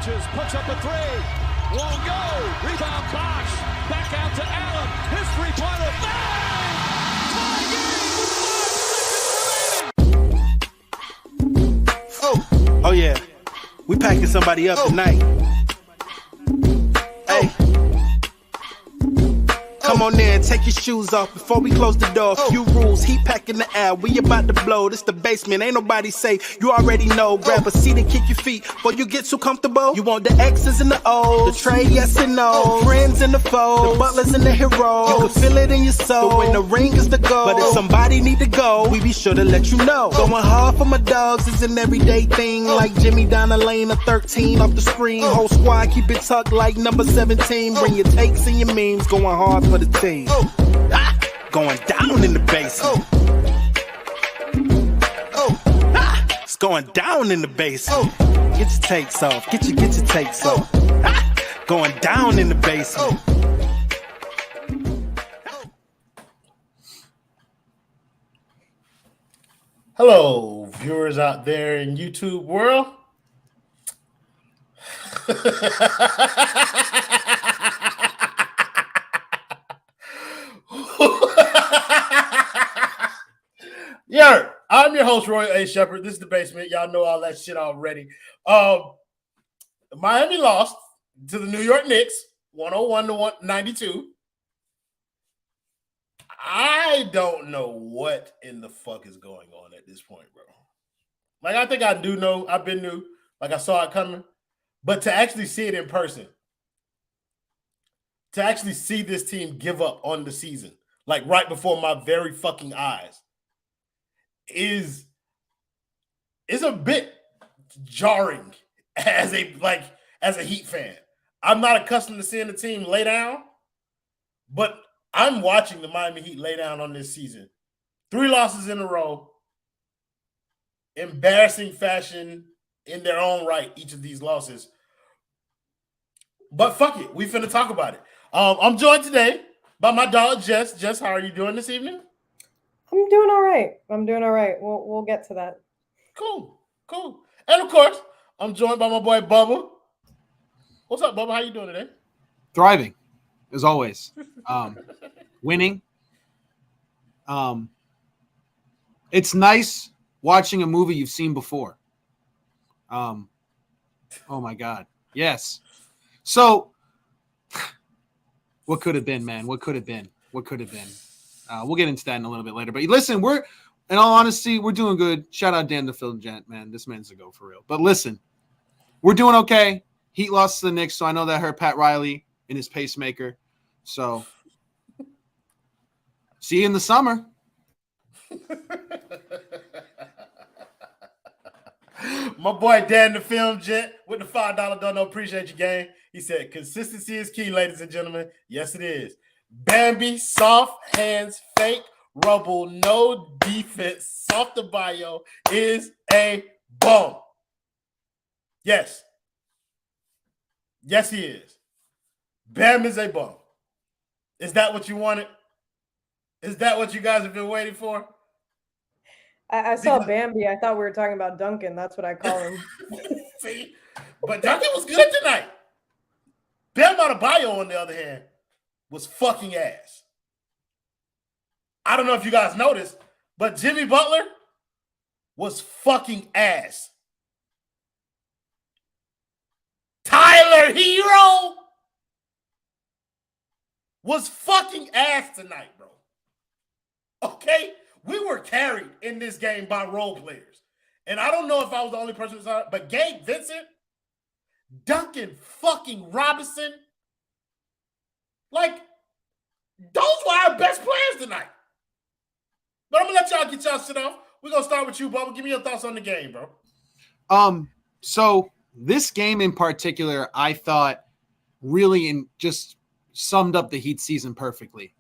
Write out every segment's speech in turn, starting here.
Switches, puts up a three. Won't go. Rebound Bosh. Back out to Allen. His three-pointer. Bang! Tie game with 5 seconds remaining. Oh yeah. We packing somebody up tonight. Hey. Come on in, take your shoes off before we close the door. Few rules, heat pack in the air, we about to blow. This the basement, ain't nobody safe, you already know. Grab a seat and kick your feet before you get too comfortable. You want the X's and the O's, the trade, yes and no. Friends and the foes, the butlers and the heroes. You can feel it in your soul, but when the ring is the goal. But if somebody need to go, we be sure to let you know. Going hard for my dogs is an everyday thing. Like Jimmy down the lane of 13 off the screen. Whole squad keep it tucked like number 17. Bring your takes and your memes, going hard for the team. Going down in the basement. It's going down in the basement. Get your takes off. Get your takes off. Going down in the basement. Hello, viewers out there in YouTube world. Yeah, I'm your host, Roy A. Shepard. This is the basement. Y'all know all that shit already. Miami lost to the New York Knicks, 101-92. I don't know what in the fuck is going on at this point, bro. Like, I think I do know. I've been new. Like, I saw it coming. But to actually see it in person, to actually see this team give up on the season, like right before my very fucking eyes, is a bit jarring as a Heat fan. I'm not accustomed to seeing the team lay down, but I'm watching the Miami Heat lay down on this season. 3 losses in a row, embarrassing fashion in their own right, each of these losses. But fuck it, we finna talk about it. I'm joined today by my dog Jess. Jess, how are you doing this evening? I'm doing all right. We'll get to that. Cool. And of course, I'm joined by my boy Bubba. What's up, Bubba? How you doing today? Thriving, as always. Winning. It's nice watching a movie you've seen before. Oh my God. Yes. So what could have been, man? What could have been? We'll get into that in a little bit later. But listen, in all honesty, we're doing good. Shout out Dan the Film Gent, man. This man's a go for real. But listen, we're doing okay. Heat lost to the Knicks, so I know that hurt Pat Riley in his pacemaker. So see you in the summer. My boy Dan the Film Gent with the $5 dono. Appreciate you, gang. He said, consistency is key, ladies and gentlemen. Yes, it is. Bambi, soft hands, fake rubble, no defense. Soft Adebayo is a bum. Yes. Yes, he is. Bam is a bum. Is that what you wanted? Is that what you guys have been waiting for? I saw Bambi. I thought we were talking about Duncan. That's what I call him. See? But Duncan was good tonight. Bam Adebayo, on the other hand, was fucking ass. I don't know if you guys noticed, but Jimmy Butler was fucking ass. Tyler Herro was fucking ass tonight, bro. Okay? We were carried in this game by role players. And I don't know if I was the only person who saw it, but Gabe, Vincent, Duncan fucking Robinson, like, those were our best players tonight. But I'm going to let y'all get y'all shit off. We're going to start with you, Bubba. Give me your thoughts on the game, bro. So this game in particular, I thought really just summed up the Heat season perfectly.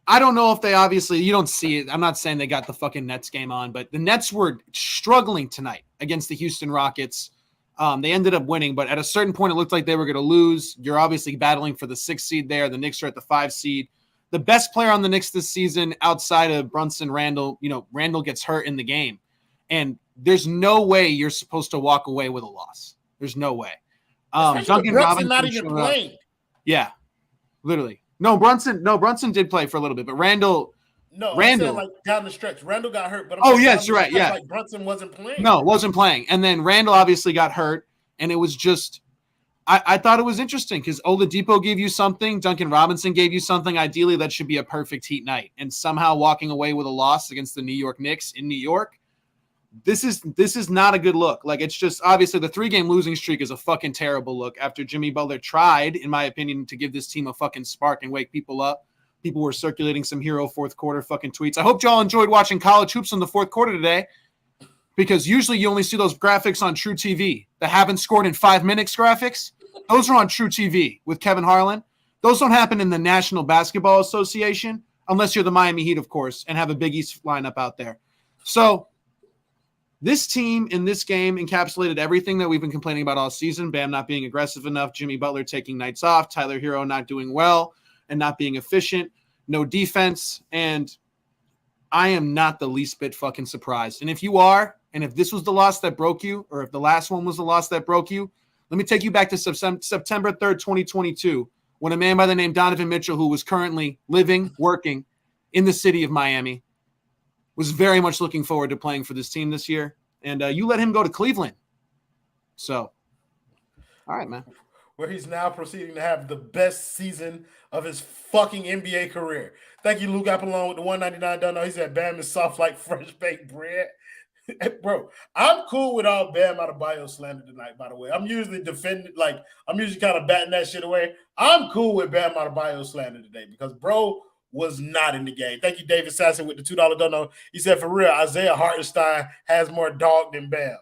I don't know if they you don't see it. I'm not saying they got the fucking Nets game on, but the Nets were struggling tonight against the Houston Rockets. They ended up winning, but at a certain point, it looked like they were going to lose. You're obviously battling for the 6th seed there. The Knicks are at the 5 seed. The best player on the Knicks this season outside of Brunson Randall, Randall gets hurt in the game. And there's no way you're supposed to walk away with a loss. There's no way. Especially Duncan Brunson Robinson not even showed up. playing. Yeah, literally. No, Brunson did play for a little bit, but Randall. I'm saying like down the stretch. Randall got hurt, but I'm Oh, saying yes, down you're the right. stretch, Yeah. like Brunson wasn't playing. No, wasn't playing. And then Randall obviously got hurt, and it was just I thought it was interesting because Oladipo gave you something, Duncan Robinson gave you something. Ideally, that should be a perfect Heat night. And somehow walking away with a loss against the New York Knicks in New York, this is not a good look. Like, it's just obviously the 3-game losing streak is a fucking terrible look after Jimmy Butler tried, in my opinion, to give this team a fucking spark and wake people up. People were circulating some Herro fourth quarter fucking tweets. I hope y'all enjoyed watching college hoops in the fourth quarter today, because usually you only see those graphics on True TV. The haven't scored in 5 minutes graphics. Those are on True TV with Kevin Harlan. Those don't happen in the National Basketball Association, unless you're the Miami Heat, of course, and have a Big East lineup out there. So this team in this game encapsulated everything that we've been complaining about all season. Bam not being aggressive enough, Jimmy Butler taking nights off, Tyler Herro not doing well and not being efficient, no defense, and I am not the least bit fucking surprised. And if you are, and if this was the loss that broke you, or if the last one was the loss that broke you, let me take you back to September 3rd, 2022, when a man by the name Donovan Mitchell, who was currently living, working in the city of Miami, was very much looking forward to playing for this team this year. And you let him go to Cleveland. So, all right, man. Where he's now proceeding to have the best season of his fucking NBA career. Thank you, Luke Apollon, with the $1.99 donut. He said, Bam is soft like fresh baked bread. Bro, I'm cool with all Bam Adebayo slander tonight, by the way. I'm usually kind of batting that shit away. I'm cool with Bam Adebayo slander today because bro was not in the game. Thank you, David Sasson, with the $2 donut. He said, for real, Isaiah Hartenstein has more dog than Bam.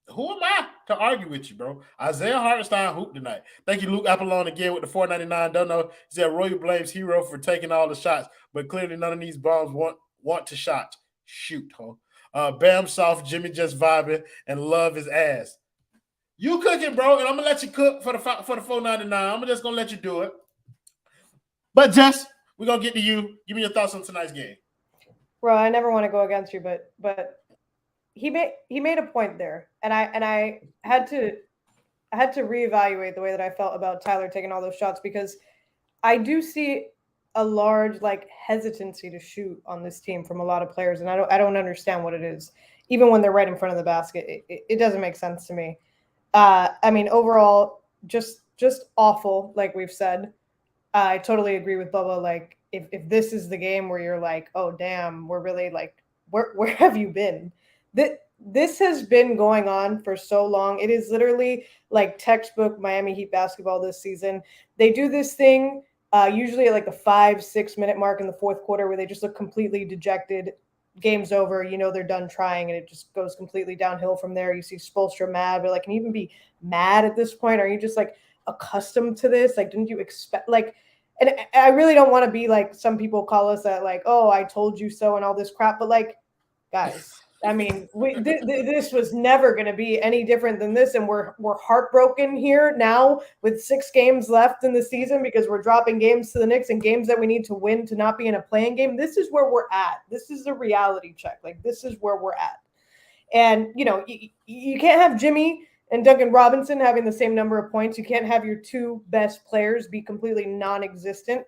Who am I to argue with you, bro? Isaiah Hartenstein hooped tonight. Thank you, Luke Apollon, again with the $4.99 donut. He said, Roy blames Herro for taking all the shots, but clearly none of these bums want to shot. Shoot, huh? Bam soft, Jimmy just vibing, and love his ass. You cooking, bro, and I'm gonna let you cook for the $4.99. I'm just gonna let you do it. But Jess, we're gonna get to you. Give me your thoughts on tonight's game. Bro, I never want to go against you, but he made a point there, and I had to reevaluate the way that I felt about Tyler taking all those shots, because I do see a large hesitancy to shoot on this team from a lot of players, and I don't understand what it is. Even when they're right in front of the basket, it doesn't make sense to me. I mean, overall, just awful, like we've said. I totally agree with Bubba. Like, if this is the game where you're like, oh damn, we're really where have you been? This has been going on for so long. It is literally like textbook Miami Heat basketball this season. They do this thing usually at the 5-6 minute mark in the fourth quarter where they just look completely dejected. Game's over. They're done trying, and it just goes completely downhill from there. You see Spoelstra mad, but can you even be mad at this point? Are you just accustomed to this? Didn't you expect and I really don't want to be some people call us that oh, I told you so and all this crap, but guys, I mean, this was never going to be any different than this, and we're heartbroken here now with 6 games left in the season because we're dropping games to the Knicks and games that we need to win to not be in a playing game. This is where we're at. This is the reality check. This is where we're at. And, you can't have Jimmy and Duncan Robinson having the same number of points. You can't have your 2 best players be completely non-existent.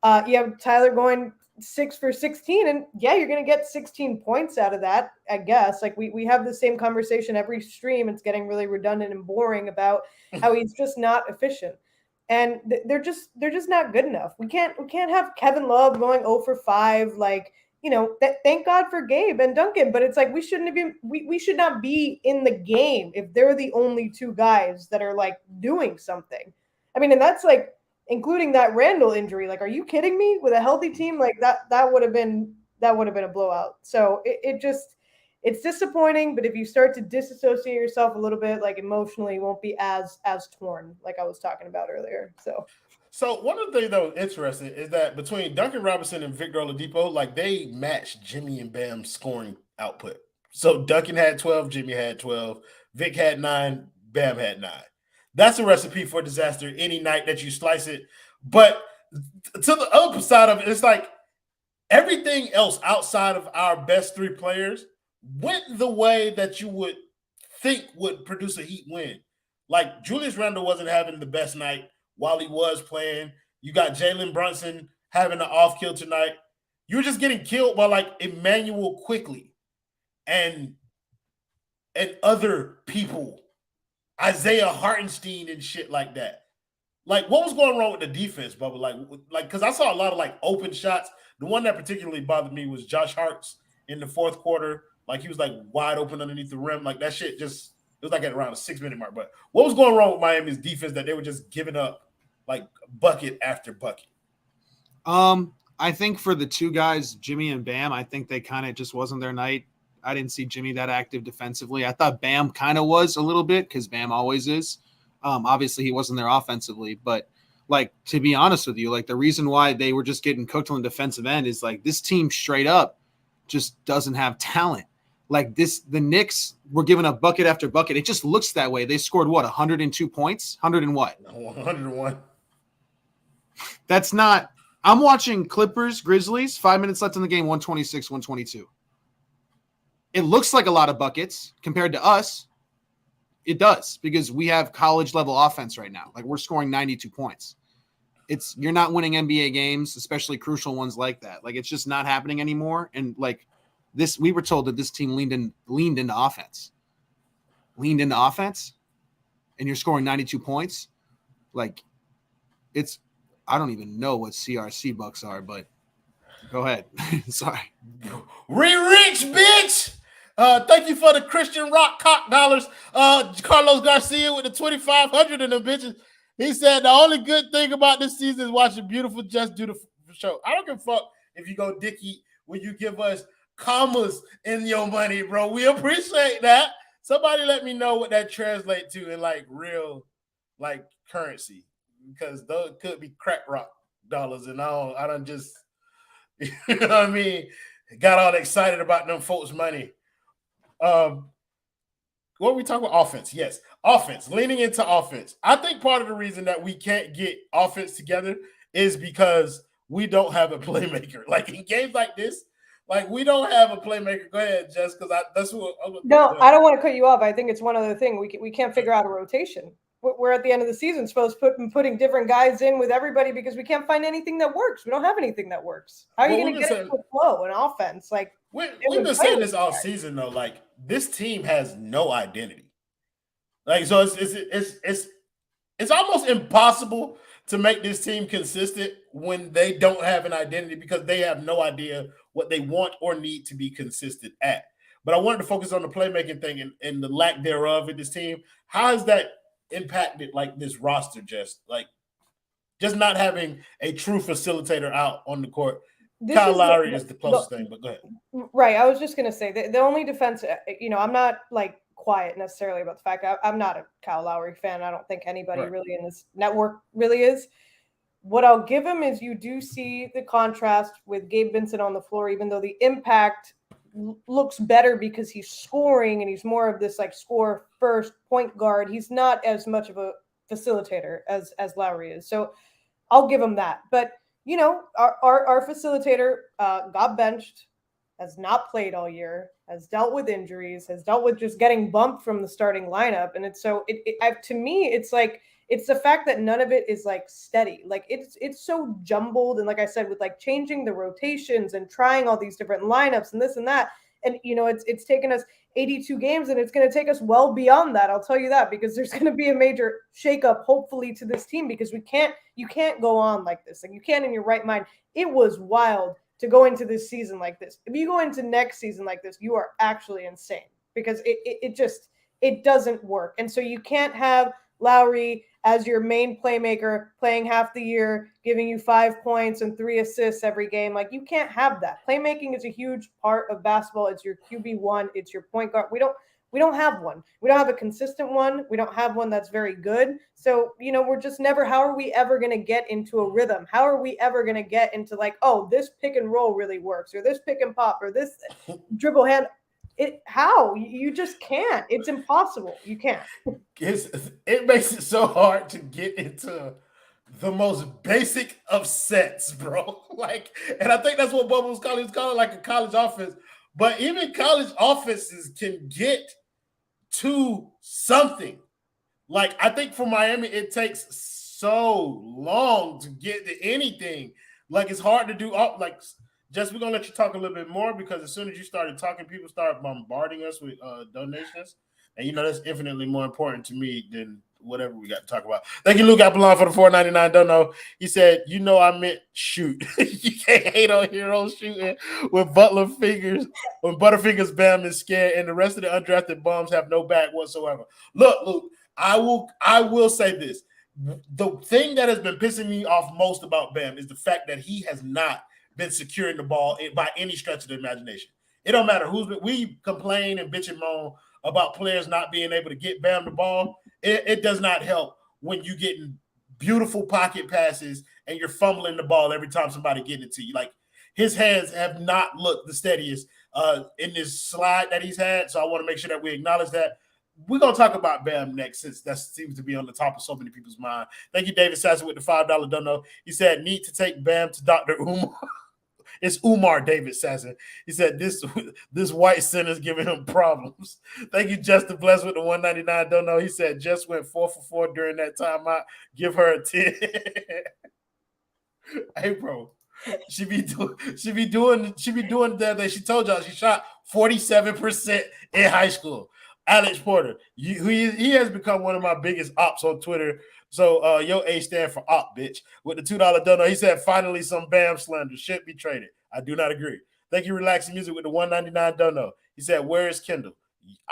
You have Tyler going 6 for 16, and yeah, you're going to get 16 points out of that, I guess. We have the same conversation every stream. It's getting really redundant and boring about how he's just not efficient, and they're just not good enough. We can't have Kevin Love going 0 for 5. Thank God for Gabe and Duncan, but it's we should not be in the game if they're the only 2 guys that are doing something. I mean, and that's including that Randall injury. Are you kidding me? With a healthy team that would have been a blowout. So it's disappointing. But if you start to disassociate yourself a little bit, emotionally, you won't be as torn like I was talking about earlier. So one of the things that was interesting is that between Duncan Robinson and Victor Oladipo, they matched Jimmy and Bam's scoring output. So Duncan had 12, Jimmy had 12, Vic had 9, Bam had 9. That's a recipe for disaster any night that you slice it. But to the other side of it, it's everything else outside of our best 3 players went the way that you would think would produce a Heat win. Like Julius Randle wasn't having the best night while he was playing. You got Jalen Brunson having an off kill tonight. You're just getting killed by like Emmanuel Quickly and other people, Isaiah Hartenstein and shit like that. Like, what was going wrong with the defense, Bubba? Like, because I saw a lot of like open shots. The one that particularly bothered me was Josh Hart's in the fourth quarter. Like, he was like wide open underneath the rim. Like, that shit just, it was like at around a 6-minute mark. But what was going wrong with Miami's defense that they were just giving up like bucket after bucket? I think for the two guys, Jimmy and Bam, I think they kind of just wasn't their night. I didn't see Jimmy that active defensively. I thought Bam kind of was a little bit because Bam always is. Obviously, he wasn't there offensively. But, like, to be honest with you, like, the reason why they were just getting cooked on the defensive end is, like, this team straight up just doesn't have talent. Like, the Knicks were giving up bucket after bucket. It just looks that way. They scored, what, 102 points? 100 and what? 101. That's not – I'm watching Clippers, Grizzlies, 5 minutes left in the game, 126, 122. It looks like a lot of buckets compared to us. It does because we have college level offense right now. Like we're scoring 92 points. You're not winning NBA games, especially crucial ones like that. Like it's just not happening anymore. And like this, we were told that this team leaned into offense, and you're scoring 92 points. Like I don't even know what CRC bucks are, but go ahead. Sorry. Rich, bitch. Thank you for the Christian Rock cock dollars. Carlos Garcia with the 2,500 and the bitches. He said the only good thing about this season is watching beautiful just do the show. I don't give a fuck if you go dicky when you give us commas in your money, bro. We appreciate that. Somebody let me know what that translates to in like real like currency. Because those could be crack rock dollars, and I don't just, you know what I mean, got all excited about them folks' money. What were we talking about? Offense, yes, offense, leaning into offense. I think part of the reason that we can't get offense together is because we don't have a playmaker. Like in games like this, like we don't have a playmaker. Go ahead, Jess, because that's what. No, I don't want to cut you off. I think it's one other thing. We can't figure out a rotation. We're at the end of the season supposed to putting different guys in with everybody because we can't find anything that works. We don't have anything that works. How are you going to get into a flow in offense? Like we've been saying this all season though. Like this team has no identity. Like so, it's almost impossible to make this team consistent when they don't have an identity because they have no idea what they want or need to be consistent at. But I wanted to focus on the playmaking thing and the lack thereof in this team. How is that impacted like this roster just not having a true facilitator out on the court? Kyle Lowry is the closest thing, but go ahead. Right. I was just going to say the only defense, I'm not like quiet necessarily about the fact I'm not a Kyle Lowry fan. I don't think anybody really in this network really is. What I'll give him is you do see the contrast with Gabe Vincent on the floor, even though the impact looks better because he's scoring and he's more of this like score first point guard. He's not as much of a facilitator as Lowry is. So I'll give him that. But our facilitator got benched, has not played all year, has dealt with injuries, has dealt with just getting bumped from the starting lineup. And to me, it's like, it's the fact that none of it is like steady. Like it's so jumbled. And like I said, with like changing the rotations and trying all these different lineups and this and that. And, it's taken us 82 games and it's going to take us well beyond that. I'll tell you that because there's going to be a major shakeup, hopefully, to this team because you can't go on like this. Like you can't in your right mind. It was wild to go into this season like this. If you go into next season like this, you are actually insane because it doesn't work. And so you can't have Lowry as your main playmaker playing half the year, giving you 5 points and 3 assists every game. Like you can't have that. Playmaking is a huge part of basketball. It's your QB1. It's your point guard. We don't have one. We don't have a consistent one. We don't have one that's very good. So, we're just never, how are we ever going to get into a rhythm? How are we ever going to get into like, oh, this pick and roll really works or this pick and pop or this dribble hand? How? You just can't. It's impossible. You can't. It makes it so hard to get into the most basic of sets, bro. Like, and I think that's what Bubba was calling. He's calling like a college offense. But even college offenses can get to something. Like, I think for Miami, it takes so long to get to anything. Like, it's hard to do. Like, Jess, we're going to let you talk a little bit more because as soon as you started talking, people start bombarding us with donations. And, you know, that's infinitely more important to me than whatever we got to talk about. Thank you, Luke Apolon, for the $4.99. Don't know. He said, you know, I meant shoot. You can't hate on Herro shooting with Butler fingers, when Butterfingers Bam is scared, and the rest of the undrafted bums have no back whatsoever. Look, Luke, I will say this. The thing that has been pissing me off most about Bam is the fact that he has not been securing the ball by any stretch of the imagination. It don't matter we complain and bitch and moan about players not being able to get Bam the ball. It does not help when you getting beautiful pocket passes and you're fumbling the ball every time somebody getting it to you. Like, his hands have not looked the steadiest in this slide that he's had. So I want to make sure that we acknowledge that. We're going to talk about Bam next, since that seems to be on the top of so many people's mind. Thank you, David Sasson, with the $5 dono. He said, need to take Bam to Dr. Umar. It's Umar David Sasson. He said, this white center's giving him problems. Thank you, Justin Bless, with the $1.99 dono. He said, just went 4 for 4 during that timeout. Give her a 10. Hey, bro. She be doing that. She told y'all she shot 47% in high school. Alex Porter, he has become one of my biggest ops on Twitter. So your A stand for op, bitch. With the $2 dono, he said, finally some Bam slander should be traded. I do not agree. Thank you, Relaxing Music, with the $1.99 dono. He said, where is Kendall?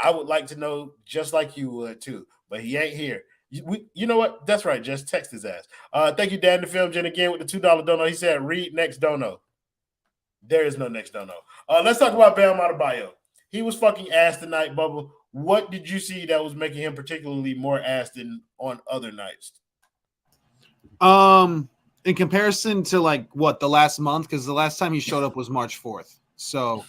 I would like to know, just like you would too, but he ain't here. You know what? That's right. Just text his ass. Thank you, Dan the Film Gen, again with the $2 dono. He said, read next dono. There is no next dono. Let's talk about Bam Adebayo. He was fucking ass tonight, Bubble. What did you see that was making him particularly more ass than on other nights? In comparison to the last month, because the last time he showed up was March 4th. So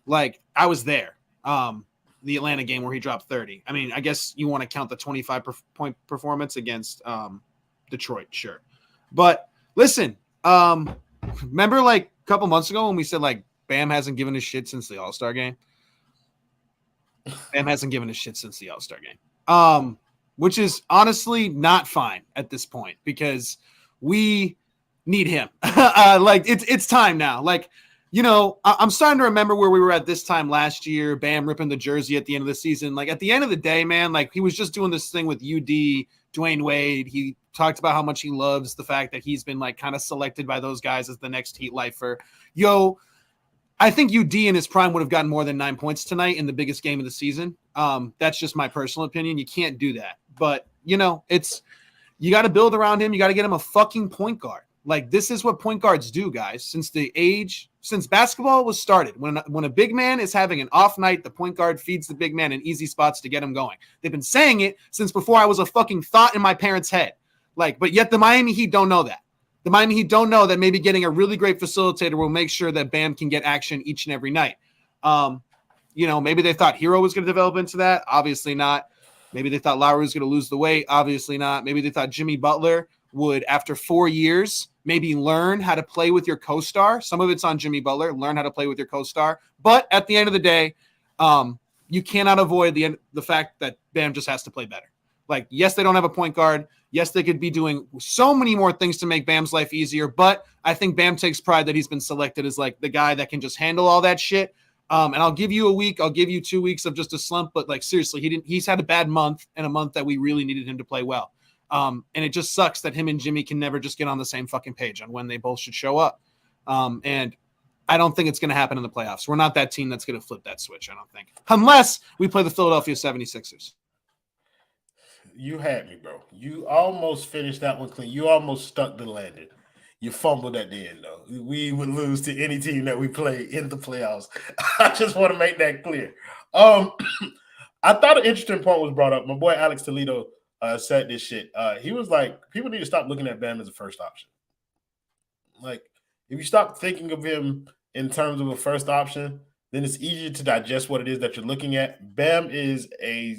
I was there. The Atlanta game where he dropped 30. I mean, I guess you want to count the 25-point performance against Detroit, sure. But listen, remember a couple months ago when we said Bam hasn't given a shit since the All-Star game? Bam hasn't given a shit since the All-Star game, which is honestly not fine at this point because we need him. It's time now. I'm starting to remember where we were at this time last year, Bam ripping the jersey at the end of the season. At the end of the day, man, he was just doing this thing with UD, Dwayne Wade. He talked about how much he loves the fact that he's been kind of selected by those guys as the next Heat lifer. I think UD in his prime would have gotten more than 9 points tonight in the biggest game of the season. That's just my personal opinion. You can't do that. But, you got to build around him. You got to get him a fucking point guard. This is what point guards do, guys. Since basketball was started, when a big man is having an off night, the point guard feeds the big man in easy spots to get him going. They've been saying it since before I was a fucking thought in my parents' head. But yet the Miami Heat don't know that. The Miami Heat don't know that maybe getting a really great facilitator will make sure that Bam can get action each and every night. Maybe they thought Herro was going to develop into that. Obviously not. Maybe they thought Lowry was going to lose the weight. Obviously not. Maybe they thought Jimmy Butler would, after 4 years, maybe learn how to play with your co-star. Some of it's on Jimmy Butler. Learn how to play with your co-star. But at the end of the day, you cannot avoid the fact that Bam just has to play better. Yes, they don't have a point guard. Yes, they could be doing so many more things to make Bam's life easier, but I think Bam takes pride that he's been selected as the guy that can just handle all that shit. And I'll give you a week. I'll give you 2 weeks of just a slump, but seriously, he's had a bad month and a month that we really needed him to play well. And it just sucks that him and Jimmy can never just get on the same fucking page on when they both should show up. And I don't think it's going to happen in the playoffs. We're not that team that's going to flip that switch, I don't think. Unless we play the Philadelphia 76ers. You had me, bro. You almost finished that one clean. You almost stuck the landing. You fumbled at the end, though. We would lose to any team that we play in the playoffs. I just want to make that clear. I thought an interesting point was brought up. My boy Alex Toledo said this shit. He was like, people need to stop looking at Bam as a first option. If you stop thinking of him in terms of a first option, then it's easier to digest what it is that you're looking at. Bam is a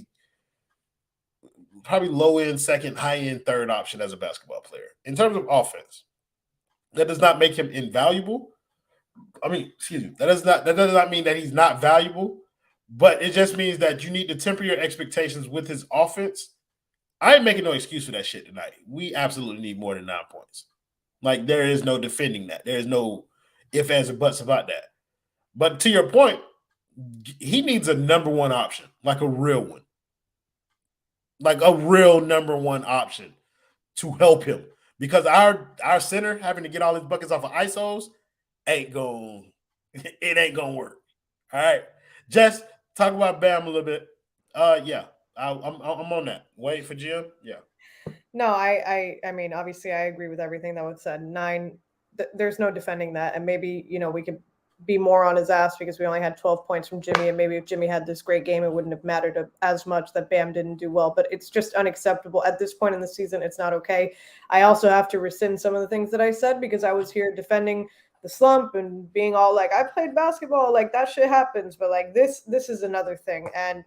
probably low-end second, high-end third option as a basketball player. In terms of offense, that does not make him invaluable. That does not mean that he's not valuable, But it just means that you need to temper your expectations with his offense. I ain't making no excuse for that shit tonight. We absolutely need more than 9 points. Like, there is no defending that. There is no ifs, ands, or buts about that. But to your point, he needs a number one option, like a real one. Like a real number one option to help him. Because our center having to get all his buckets off of ISOs ain't going to work. All right. Just talk about Bam a little bit. Yeah. I'm on that. Wait for Jim. Yeah. No, I mean, obviously, I agree with everything that was said. 9, there's no defending that, and maybe we could be more on his ass because we only had 12 points from Jimmy, and maybe if Jimmy had this great game, it wouldn't have mattered as much that Bam didn't do well. But it's just unacceptable at this point in the season. It's not okay. I also have to rescind some of the things that I said because I was here defending the slump and being all like, I played basketball, like that shit happens, but like this is another thing, and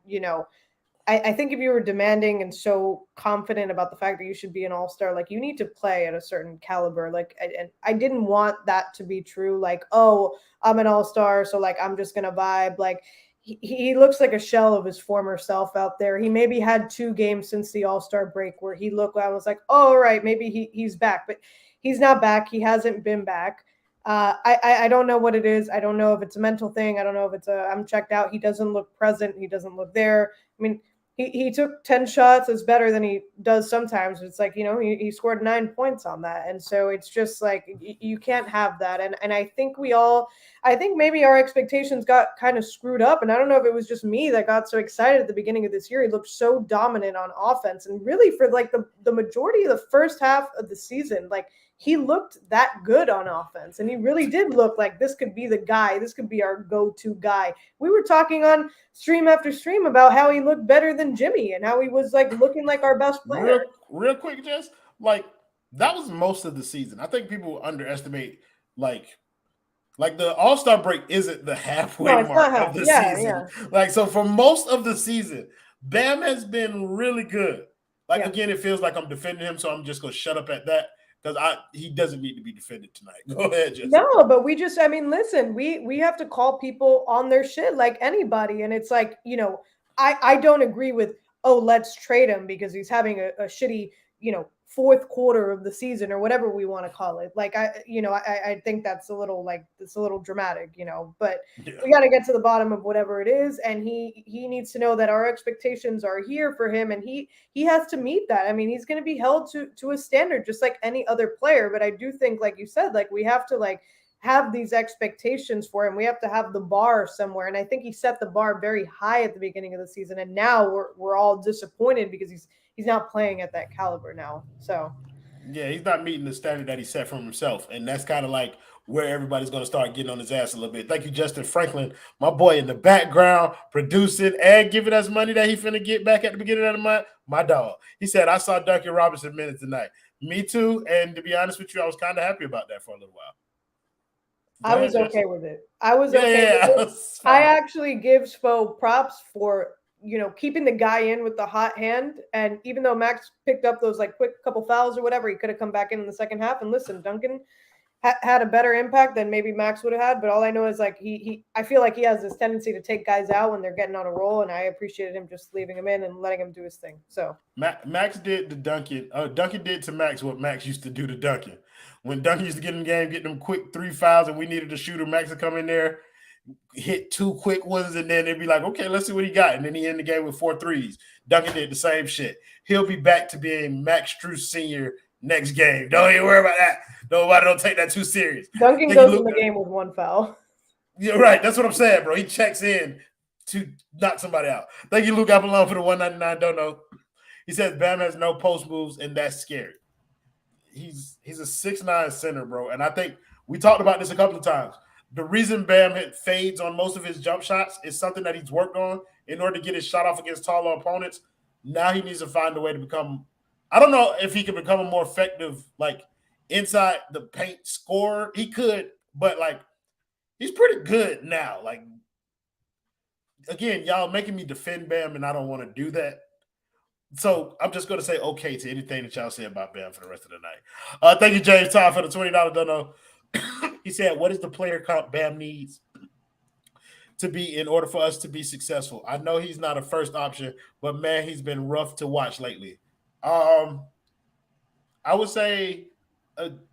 I think if you were demanding and so confident about the fact that you should be an all-star, like you need to play at a certain caliber. Like, and I didn't want that to be true. Like, oh, I'm an all-star, so like I'm just gonna vibe. Like, he looks like a shell of his former self out there. He maybe had 2 games since the all-star break where he looked. I was like, oh, all right, maybe he's back, but he's not back. He hasn't been back. I don't know what it is. I don't know if it's a mental thing. I don't know if it's I'm checked out. He doesn't look present. He doesn't look there. I mean. He took 10 shots. It's better than he does sometimes. It's like, he scored 9 points on that. And so it's just like, you can't have that. And I think maybe our expectations got kind of screwed up. And I don't know if it was just me that got so excited at the beginning of this year. He looked so dominant on offense. And really for like the majority of the first half of the season, like he looked that good on offense. And he really did look like this could be the guy. This could be our go-to guy. We were talking on stream after stream about how he looked better than Jimmy and how he was like looking like our best player. Real quick, Jess, like that was most of the season. I think people underestimate like the All-Star break isn't the halfway mark of the season. Yeah. Like, so for most of the season, Bam has been really good. Like, again, it feels like I'm defending him, so I'm just going to shut up at that. Because he doesn't need to be defended tonight. Go ahead, Jessica. No, but listen, we have to call people on their shit like anybody. And it's like, I don't agree with, oh, let's trade him because he's having a shitty, fourth quarter of the season or whatever we want to call it. Like, I think that's a little dramatic, but we got to get to the bottom of whatever it is. And he needs to know that our expectations are here for him. And he has to meet that. I mean, he's going to be held to a standard just like any other player. But I do think, like you said, like we have to like have these expectations for him. We have to have the bar somewhere. And I think he set the bar very high at the beginning of the season. And now we're all disappointed because he's not playing at that caliber now. So, yeah, he's not meeting the standard that he set for himself. And that's kind of like where everybody's going to start getting on his ass a little bit. Thank you, Justin Franklin, my boy in the background, producing and giving us money that he finna get back at the beginning of the month. My dog. He said, I saw Duncan Robinson minutes tonight. Me too. And to be honest with you, I was kind of happy about that for a little while. I was okay with it. I was okay with it. I actually give Spo props for keeping the guy in with the hot hand. And even though Max picked up those like quick couple fouls or whatever, he could have come back in the second half. And listen, Duncan had a better impact than maybe Max would have had. But all I know is like I feel like he has this tendency to take guys out when they're getting on a roll. And I appreciated him just leaving him in and letting him do his thing. So Max did to Duncan. Duncan did to Max what Max used to do to Duncan. When Duncan used to get in the game, get them quick 3 fouls, and we needed a shooter, Max would come in there, hit 2 quick ones, and then they'd be like, okay, let's see what he got. And then he ended the game with 4 threes. Duncan did the same shit. He'll be back to being Max Strus Sr. next game. Don't even worry about that. Nobody don't take that too serious. Duncan goes in the game with 1 foul. Yeah, right. That's what I'm saying, bro. He checks in to knock somebody out. Thank you, Luke Apollon, for the 199. Don't know. He says Bam has no post moves, and that's scary. He's a 6'9" center, bro. And I think we talked about this a couple of times. The reason Bam fades on most of his jump shots is something that he's worked on in order to get his shot off against taller opponents. Now he needs to find a way to become – I don't know if he can become a more effective, like, inside the paint scorer. He could, but, like, he's pretty good now. Like, again, y'all making me defend Bam, and I don't want to do that. So I'm just going to say okay to anything that y'all say about Bam for the rest of the night. Thank you, James Todd, for the $20 dono. He said, what is the player comp Bam needs? to be in order for us to be successful. I know he's not a first option, but man, he's been rough to watch lately. I would say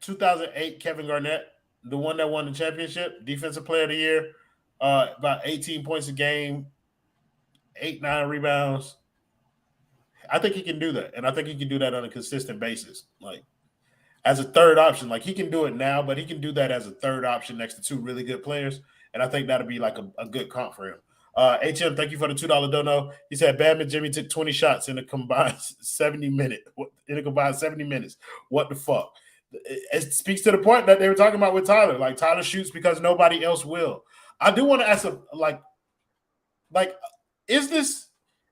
2008 Kevin Garnett, the one that won the championship, defensive player of the year, about 18 points a game, 8-9 rebounds. I think he can do that, and I think he can do that on a consistent basis. Like as a third option, like he can do it now, but he can do that as a third option next to two really good players, and I think that'll be like a good comp for him. HM, thank you for the $2 dono. He said Bam and Jimmy took 20 shots in a combined 70 minutes. What the fuck? It speaks to the point that they were talking about with Tyler. Like Tyler shoots because nobody else will. I do want to ask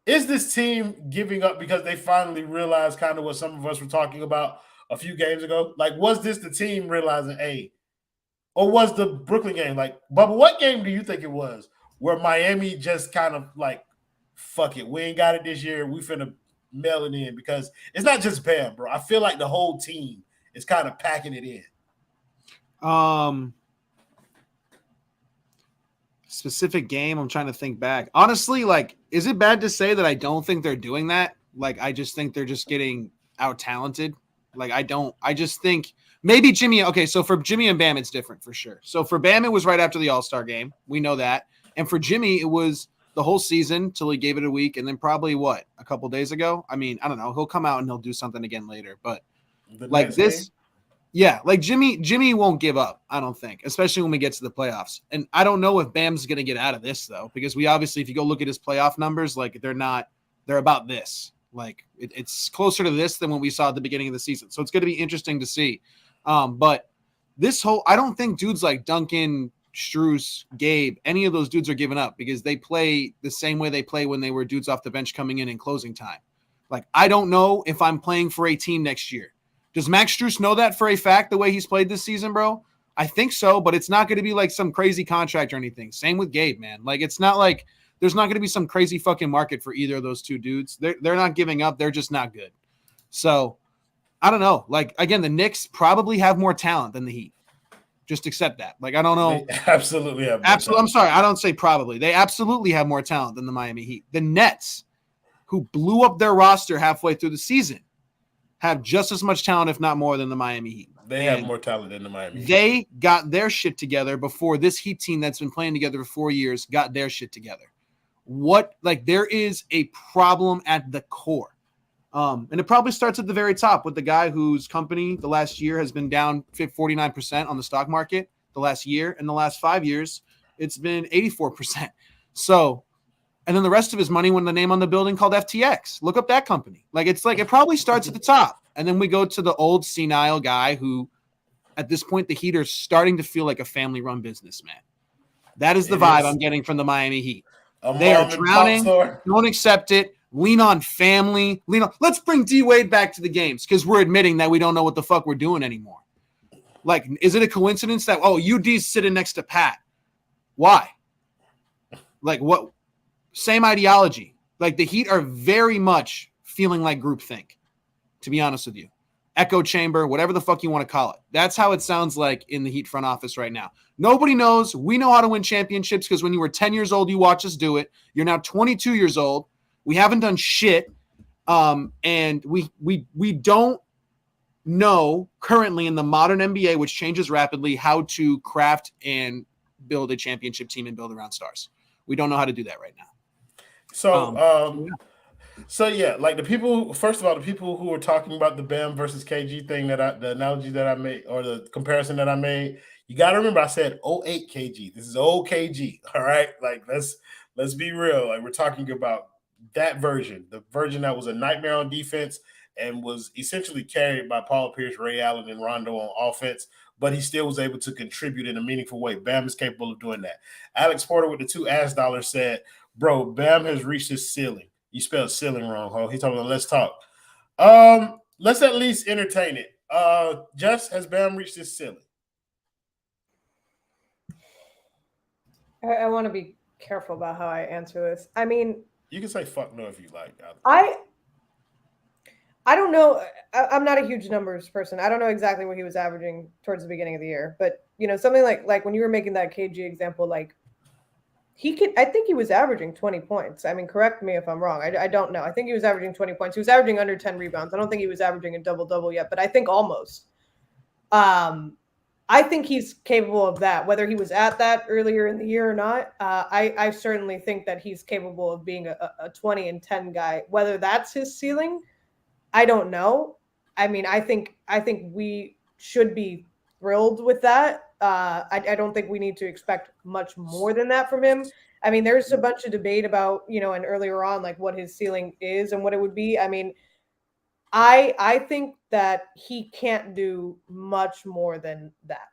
is this team giving up because they finally realized kind of what some of us were talking about a few games ago? Like, was this the team realizing, hey, or was the Brooklyn game like, Bubba, what game do you think it was where Miami just kind of like, fuck it, we ain't got it this year, we finna mail it in? Because it's not just Bam, bro. I feel like the whole team is kind of packing it in. Specific game, I'm trying to think back. Honestly, like, is it bad to say that I don't think they're doing that? Like, I just think they're just getting out-talented. Like, I just think maybe Jimmy. Okay, so for Jimmy and Bam, it's different for sure. So for Bam, it was right after the All-Star game. We know that. And for Jimmy, it was the whole season till he gave it a week. And then probably a couple days ago? I mean, I don't know. He'll come out and he'll do something again later. But like this, yeah, like Jimmy won't give up, I don't think, especially when we get to the playoffs. And I don't know if Bam's going to get out of this, though, because we obviously, if you go look at his playoff numbers, like they're about this. Like it's closer to this than what we saw at the beginning of the season. So it's going to be interesting to see. But I don't think dudes like Duncan, Strus, Gabe, any of those dudes are giving up because they play the same way they play when they were dudes off the bench coming in closing time. Like, I don't know if I'm playing for a team next year. Does Max Strus know that for a fact the way he's played this season, bro? I think so, but it's not going to be like some crazy contract or anything. Same with Gabe, man. Like, it's not like there's not going to be some crazy fucking market for either of those two dudes. They're not giving up. They're just not good. So, I don't know. Like, again, the Knicks probably have more talent than the Heat. Just accept that. Like, I don't know. They absolutely have more absolutely. talent. I'm sorry. I don't say probably. They absolutely have more talent than the Miami Heat. The Nets, who blew up their roster halfway through the season, have just as much talent, if not more, than the Miami Heat. They have more talent than the Miami Heat. They got their shit together before this Heat team that's been playing together for 4 years got their shit together. There is a problem at the core. And it probably starts at the very top with the guy whose company the last year has been down 49% on the stock market the last year. And the last 5 years, it's been 84%. So, and then the rest of his money went the name on the building called FTX. Look up that company. Like, it's like, it probably starts at the top. And then we go to the old senile guy who, at this point, the Heat are starting to feel like a family-run business, man. That is the vibe I'm getting from the Miami Heat. They are drowning. Don't accept it. Lean on family. Let's bring D-Wade back to the games because we're admitting that we don't know what the fuck we're doing anymore. Like, is it a coincidence that, UD's sitting next to Pat? Why? Like, what? Same ideology. Like, the Heat are very much feeling like groupthink, to be honest with you. Echo chamber, whatever the fuck you want to call it. That's how it sounds like in the Heat front office right now. Nobody knows. We know how to win championships because when you were 10 years old, you watched us do it. You're now 22 years old. We haven't done shit. And we don't know currently in the modern NBA, which changes rapidly, how to craft and build a championship team and build around stars. We don't know how to do that right now. So yeah, like the people who were talking about the Bam versus KG thing the analogy that I made or the comparison that I made, you got to remember I said 08 KG. This is old KG. All right. Like let's be real. Like we're talking about that version, the version that was a nightmare on defense and was essentially carried by Paul Pierce, Ray Allen, and Rondo on offense, but he still was able to contribute in a meaningful way. Bam is capable of doing that. Alex Porter with the $2 said, bro, Bam has reached his ceiling. You spelled ceiling wrong, ho. He's talking about let's talk. Let's at least entertain it. Jess, has Bam reached his ceiling? I want to be careful about how I answer this. I mean, you can say fuck no if you like. I don't know. I'm not a huge numbers person. I don't know exactly what he was averaging towards the beginning of the year, but something like when you were making that KG example, like I think he was averaging 20 points. I mean, correct me if I'm wrong. I don't know. I think he was averaging 20 points. He was averaging under 10 rebounds. I don't think he was averaging a double-double yet, but I think almost. I think he's capable of that, whether he was at that earlier in the year or not. I certainly think that he's capable of being a 20 and 10 guy. Whether that's his ceiling, I don't know. I mean, I think we should be thrilled with that. I don't think we need to expect much more than that from him. I mean, there's a bunch of debate about, and earlier on, like what his ceiling is and what it would be. I mean, I think that he can't do much more than that.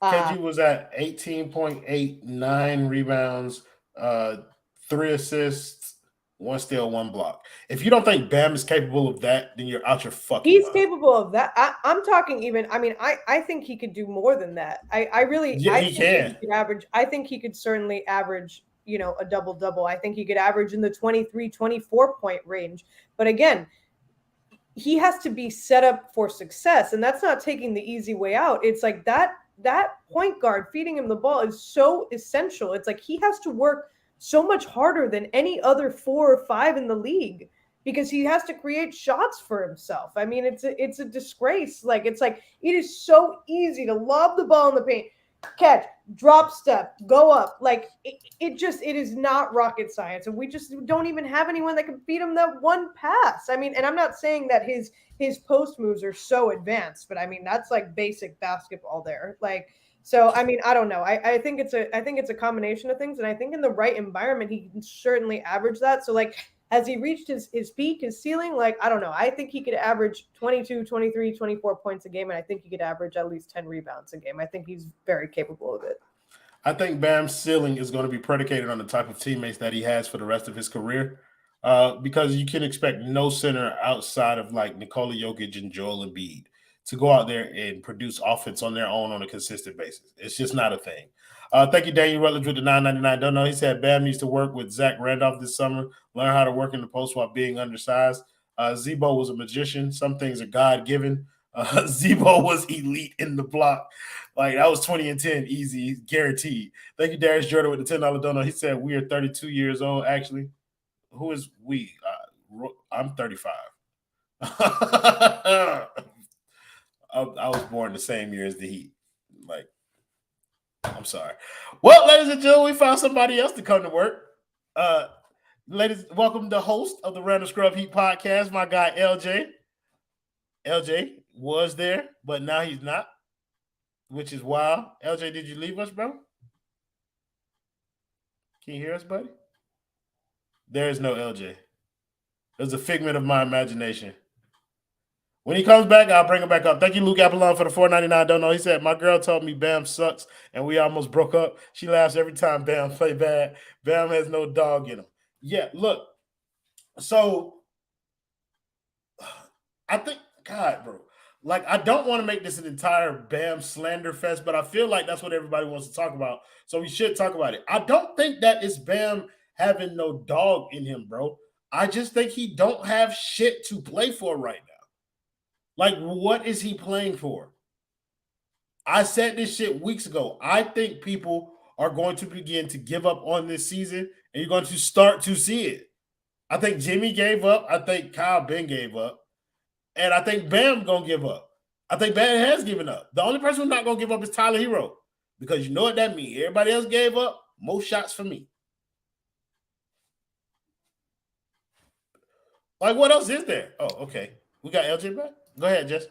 KG was at 18.8, 9 rebounds, 3 assists, 1 steal, 1 block. If you don't think Bam is capable of that, then you're out your fucking He's mind. capable of that. I'm talking even. I mean, I think he could do more than that. I really. Yeah, I he think can. He could average. I think he could certainly average. A double-double. I think he could average in the 23, 24 point range. But again, he has to be set up for success, and that's not taking the easy way out. It's like that point guard feeding him the ball is so essential. It's like he has to work so much harder than any other 4 or 5 in the league because he has to create shots for himself. I mean, it's a disgrace. Like, it's like it is so easy to lob the ball in the paint, catch, drop step, go up. Like it is not rocket science, and we just don't even have anyone that can beat him that one pass. I mean, and I'm not saying that his post moves are so advanced, but I mean that's like basic basketball there. Like, so I mean, I don't know. I think it's a combination of things, and I think in the right environment he can certainly average that. So like, has he reached his peak, his ceiling? Like, I don't know. I think he could average 22, 23, 24 points a game, and I think he could average at least 10 rebounds a game. I think he's very capable of it. I think Bam's ceiling is going to be predicated on the type of teammates that he has for the rest of his career, because you can expect no center outside of like Nikola Jokic and Joel Embiid to go out there and produce offense on their own on a consistent basis. It's just not a thing. Thank you, Daniel Rutledge, with the $9.99. Don't know. He said Bam needs to work with Zach Randolph this summer, learn how to work in the post while being undersized. Zebo was a magician. Some things are God-given. Zebo was elite in the block. Like, that was 20 and 10, easy, guaranteed. Thank you, Darius Jordan, with the $10 donut. He said we are 32 years old, actually. Who is we? I'm 35. I was born the same year as the Heat. Like, I'm sorry. Well, ladies and gentlemen, we found somebody else to come to work. Ladies, welcome the host of the Random Scrub Heat podcast, my guy LJ. LJ was there, but now he's not, which is wild. LJ, did you leave us, bro? Can you hear us, buddy? There is no LJ. It was a figment of my imagination. When he comes back, I'll bring him back up. Thank you, Luke Apollon, for the $4.99. Don't know. He said, my girl told me Bam sucks, and we almost broke up. She laughs every time Bam play bad. Bam has no dog in him. Yeah, look. So, I think, God, bro. Like, I don't want to make this an entire Bam slander fest, but I feel like that's what everybody wants to talk about. So we should talk about it. I don't think that it's Bam having no dog in him, bro. I just think he don't have shit to play for right now. Like, what is he playing for? I said this shit weeks ago. I think people are going to begin to give up on this season, and you're going to start to see it. I think Jimmy gave up. I think Kyle Ben gave up. And I think Bam going to give up. I think Bam has given up. The only person who's not going to give up is Tyler Herro, because you know what that means. Everybody else gave up. Most shots for me. Like, what else is there? Oh, okay. We got LJ back? Go ahead, Jess.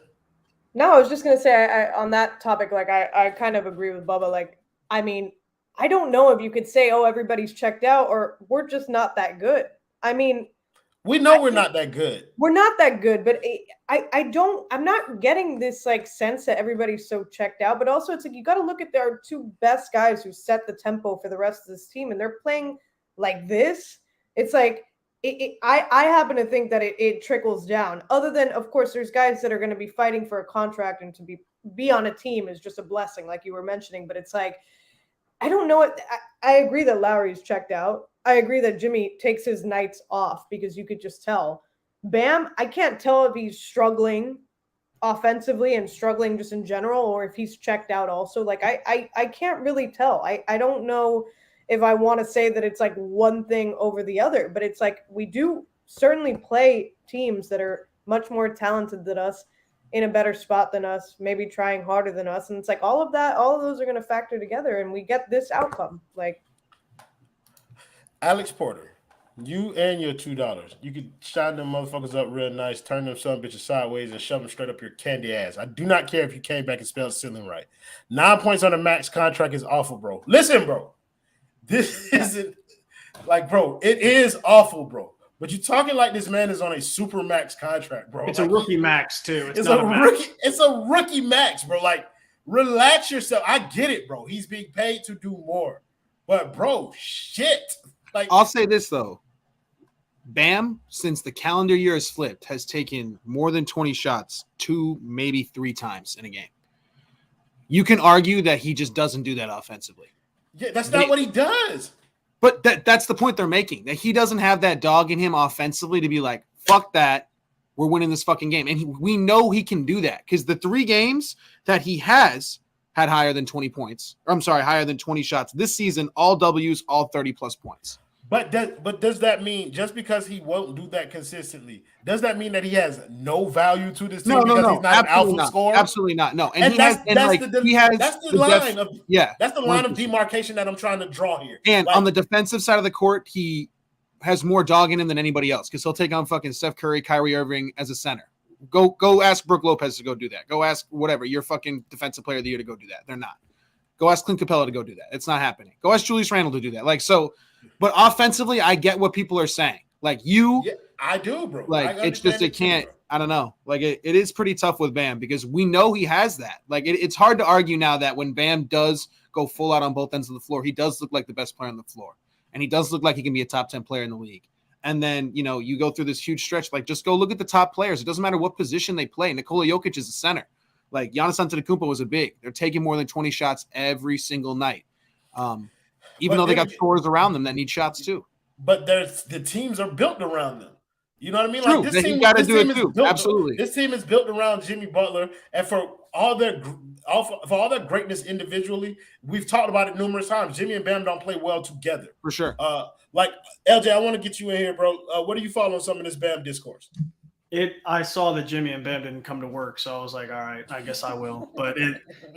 No, I was just going to say I on that topic, like I kind of agree with Bubba. Like, I mean, I don't know if you could say, oh, everybody's checked out, or we're just not that good. I mean, we know we're not that good. We're not that good, but I'm not getting this like sense that everybody's so checked out, but also it's like, you got to look at their two best guys who set the tempo for the rest of this team, and they're playing like this. It's like, I happen to think that it trickles down. Other than, of course, there's guys that are going to be fighting for a contract, and to be on a team is just a blessing, like you were mentioning. But it's like, I don't know. I agree that Lowry's checked out. I agree that Jimmy takes his nights off, because you could just tell. Bam, I can't tell if he's struggling offensively and struggling just in general, or if he's checked out also. Like, I can't really tell. I don't know. if I want to say that it's like one thing over the other, but it's like we do certainly play teams that are much more talented than us, in a better spot than us, maybe trying harder than us. And it's like all of those are going to factor together and we get this outcome. Like Alex Porter, you and your $2, you could shine them motherfuckers up real nice, turn them son bitches sideways, and shove them straight up your candy ass. I do not care if you came back and spelled ceiling right. 9 points on the max contract is awful, bro. Listen, bro. This isn't like, bro, it is awful, bro. But you're talking like this man is on a super max contract, bro. It's like, a rookie max, too. It's a rookie. It's a rookie max, bro. Like, relax yourself. I get it, bro. He's being paid to do more. But, bro, shit. Like, I'll say this, though. Bam, since the calendar year has flipped, has taken more than 20 shots 2, maybe 3 times in a game. You can argue that he just doesn't do that offensively. Yeah, that's not what he does. But that's the point they're making, that he doesn't have that dog in him offensively to be like, fuck that, we're winning this fucking game. And we know he can do that because the 3 games that he has had higher than 20 points. Or I'm sorry, higher than 20 shots this season, all W's, all 30-plus points. But does that mean just because he won't do that consistently, does that mean that he has no value to this team No, because he's not an alpha scorer? Absolutely not. No. And that's the line of demarcation that I'm trying to draw here. And on the defensive side of the court, he has more dog in him than anybody else because he'll take on fucking Steph Curry, Kyrie Irving as a center. Go ask Brook Lopez to go do that. Go ask whatever, your fucking defensive player of the year to go do that. They're not. Go ask Clint Capella to go do that. It's not happening. Go ask Julius Randle to do that. Like, so, but offensively, I get what people are saying. Like I do, bro. Like, it's just, it can't, I don't know. Like, it is pretty tough with Bam because we know he has that. Like, it's hard to argue now that when Bam does go full out on both ends of the floor, he does look like the best player on the floor. And he does look like he can be a top 10 player in the league. And then, you go through this huge stretch, like, just go look at the top players. It doesn't matter what position they play. Nikola Jokic is a center. Like, Giannis Antetokounmpo was a big. They're taking more than 20 shots every single night. Even though they got scorers around them that need shots too. But the teams are built around them. You know what I mean? True. Like, this team, got to do it too. Absolutely. This team is built around Jimmy Butler, and for all their greatness individually, we've talked about it numerous times. Jimmy and Bam don't play well together. For sure. Like, LJ, I want to get you in here, bro. What do you follow on some of this Bam discourse? I saw that Jimmy and Bam didn't come to work, so I was like, all right, I guess I will. But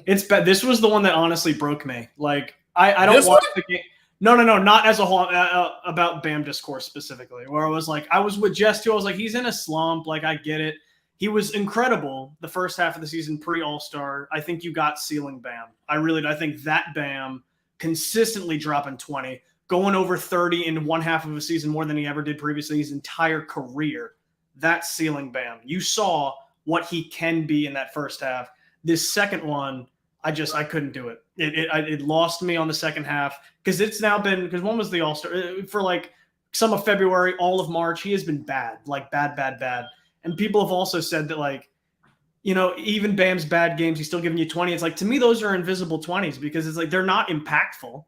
it's bad. This was the one that honestly broke me. Like, I don't watch the game. No, not as a whole, about Bam discourse specifically, where I was like, I was with Jess too. I was like, he's in a slump. Like, I get it. He was incredible the first half of the season, pre-All-Star. I think you got ceiling Bam. I think that Bam consistently dropping 20, going over 30 in one half of a season more than he ever did previously his entire career. That's ceiling Bam. You saw what he can be in that first half. This second one, I couldn't do it. It lost me on the second half because it's now been, because when was the All-Star? For like some of February, all of March, he has been bad, like bad. And people have also said that, like, even Bam's bad games, he's still giving you 20. It's like, to me, those are invisible 20s because it's like they're not impactful.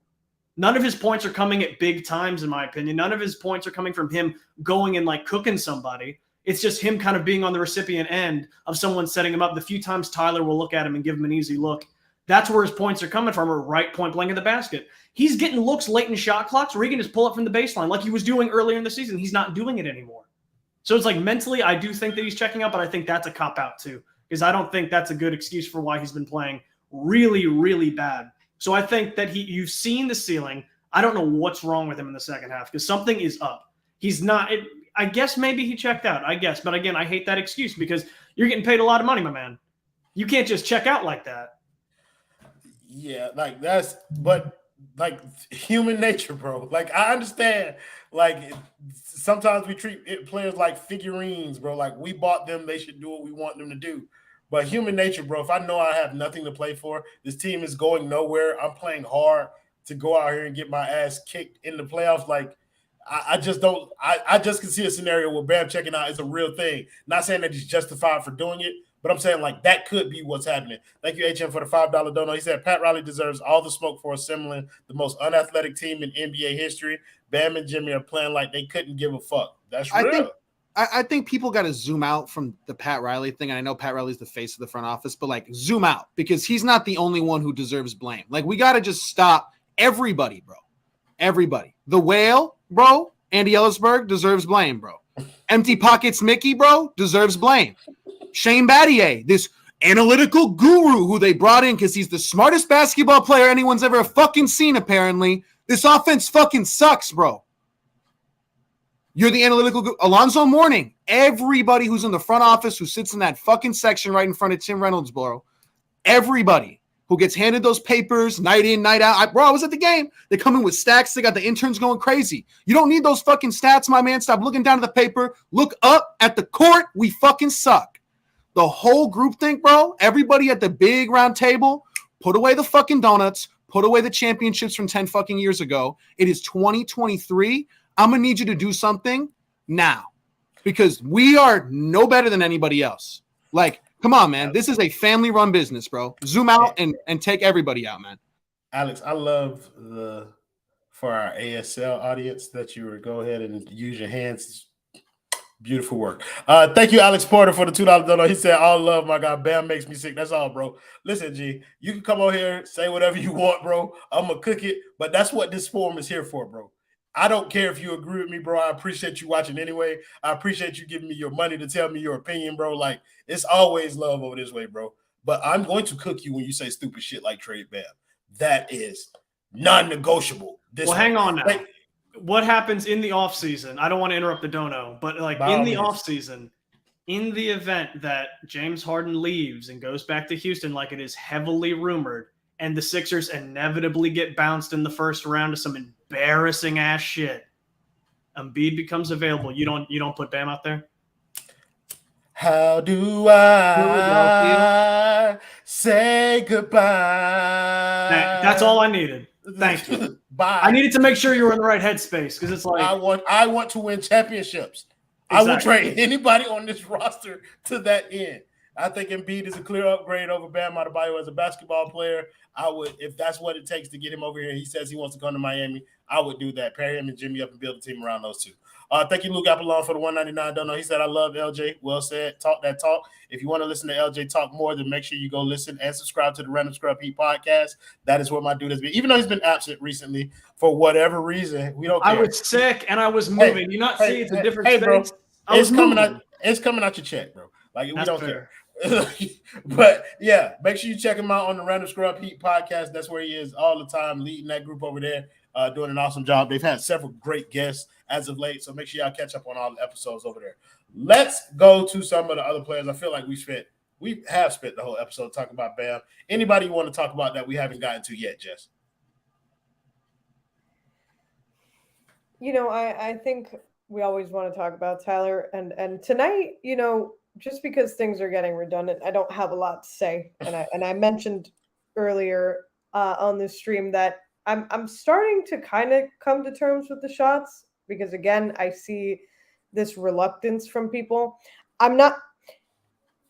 None of his points are coming at big times, in my opinion. None of his points are coming from him going and like cooking somebody. It's just him kind of being on the recipient end of someone setting him up. The few times Tyler will look at him and give him an easy look, that's where his points are coming from, or right point blank in the basket. He's getting looks late in shot clocks where he can just pull up from the baseline like he was doing earlier in the season. He's not doing it anymore. So it's like mentally, I do think that he's checking out, but I think that's a cop-out too, because I don't think that's a good excuse for why he's been playing really, really bad. So I think that you've seen the ceiling. I don't know what's wrong with him in the second half because something is up. He's not – I guess maybe he checked out, I guess. But again, I hate that excuse because you're getting paid a lot of money, my man. You can't just check out like that. Yeah, but human nature, bro. Like, I understand, like, sometimes we treat players like figurines, bro. Like, we bought them, they should do what we want them to do. But human nature, bro, if I know I have nothing to play for, this team is going nowhere, I'm playing hard to go out here and get my ass kicked in the playoffs, like, I just don't – I just can see a scenario where Bam checking out is a real thing. Not saying that he's justified for doing it, but I'm saying, like, that could be what's happening. Thank you, HM, for the $5 dono. He said, Pat Riley deserves all the smoke for assembling the most unathletic team in NBA history. Bam and Jimmy are playing like they couldn't give a fuck. That's real. I think people got to zoom out from the Pat Riley thing. And I know Pat Riley's the face of the front office, but, like, zoom out because he's not the only one who deserves blame. Like, we got to just stop everybody, bro. Everybody. The whale, bro, Andy Ellisberg deserves blame, bro. Empty Pockets Mickey, bro, deserves blame. Shane Battier, this analytical guru who they brought in because he's the smartest basketball player anyone's ever fucking seen, apparently. This offense fucking sucks, bro. You're the analytical Alonzo Mourning. Everybody who's in the front office who sits in that fucking section right in front of Tim Reynolds, bro. Everybody who gets handed those papers night in, night out. I was at the game. They come in with stacks. They got the interns going crazy. You don't need those fucking stats, my man. Stop looking down at the paper. Look up at the court. We fucking suck. The whole group think, bro, everybody at the big round table, put away the fucking donuts, put away the championships from 10 fucking years ago. It is 2023. I'm going to need you to do something now because we are no better than anybody else. Like, come on, man. This is a family-run business, bro. Zoom out and take everybody out, man. Alex, I love for our ASL audience that you would go ahead and use your hands. Beautiful work. Thank you, Alex Porter, for the $2 donation. He said, all love, my God. Bam makes me sick. That's all, bro. Listen, G, you can come over here, say whatever you want, bro. I'm going to cook it, but that's what this forum is here for, bro. I don't care if you agree with me, bro. I appreciate you watching anyway. I appreciate you giving me your money to tell me your opinion, bro. Like, it's always love over this way, bro. But I'm going to cook you when you say stupid shit like trade Bam. That is non-negotiable. Hang on now. What happens in the offseason? I don't want to interrupt the dono, but like in the offseason, in the event that James Harden leaves and goes back to Houston like it is heavily rumored, and the Sixers inevitably get bounced in the first round to some embarrassing ass shit, Embiid becomes available. You don't put Bam out there? How do I say goodbye? That's all I needed. Thank you. Bye. I needed to make sure you were in the right headspace because it's like I want to win championships. Exactly. I will trade anybody on this roster to that end. I think Embiid is a clear upgrade over Bam Adebayo as a basketball player. I would, if that's what it takes to get him over here. He says he wants to come to Miami. I would do that. Pair him and Jimmy up and build a team around those two. Thank you, Luke Apollon, for the $199. Don't know. He said, I love LJ. Well said. Talk that talk. If you want to listen to LJ talk more, then make sure you go listen and subscribe to the Random Scrub Heat podcast. That is where my dude has been. Even though he's been absent recently for whatever reason, we don't care. I was sick and I was moving. You not see it's a different space. Bro, it's coming out your check, bro. Like, we don't care. But yeah, make sure you check him out on the Random Scrub Heat podcast. That's where he is all the time, leading that group over there, doing an awesome job. They've had several great guests as of late, so make sure y'all catch up on all the episodes over there. Let's go to some of the other players. I feel like we have spent the whole episode talking about Bam. Anybody you want to talk about that we haven't gotten to yet, Jess? You know, I think we always want to talk about Tyler, and tonight, you know, just because things are getting redundant, I don't have a lot to say. And I mentioned earlier on this stream that I'm starting to kind of come to terms with the shots because, again, I see this reluctance from people.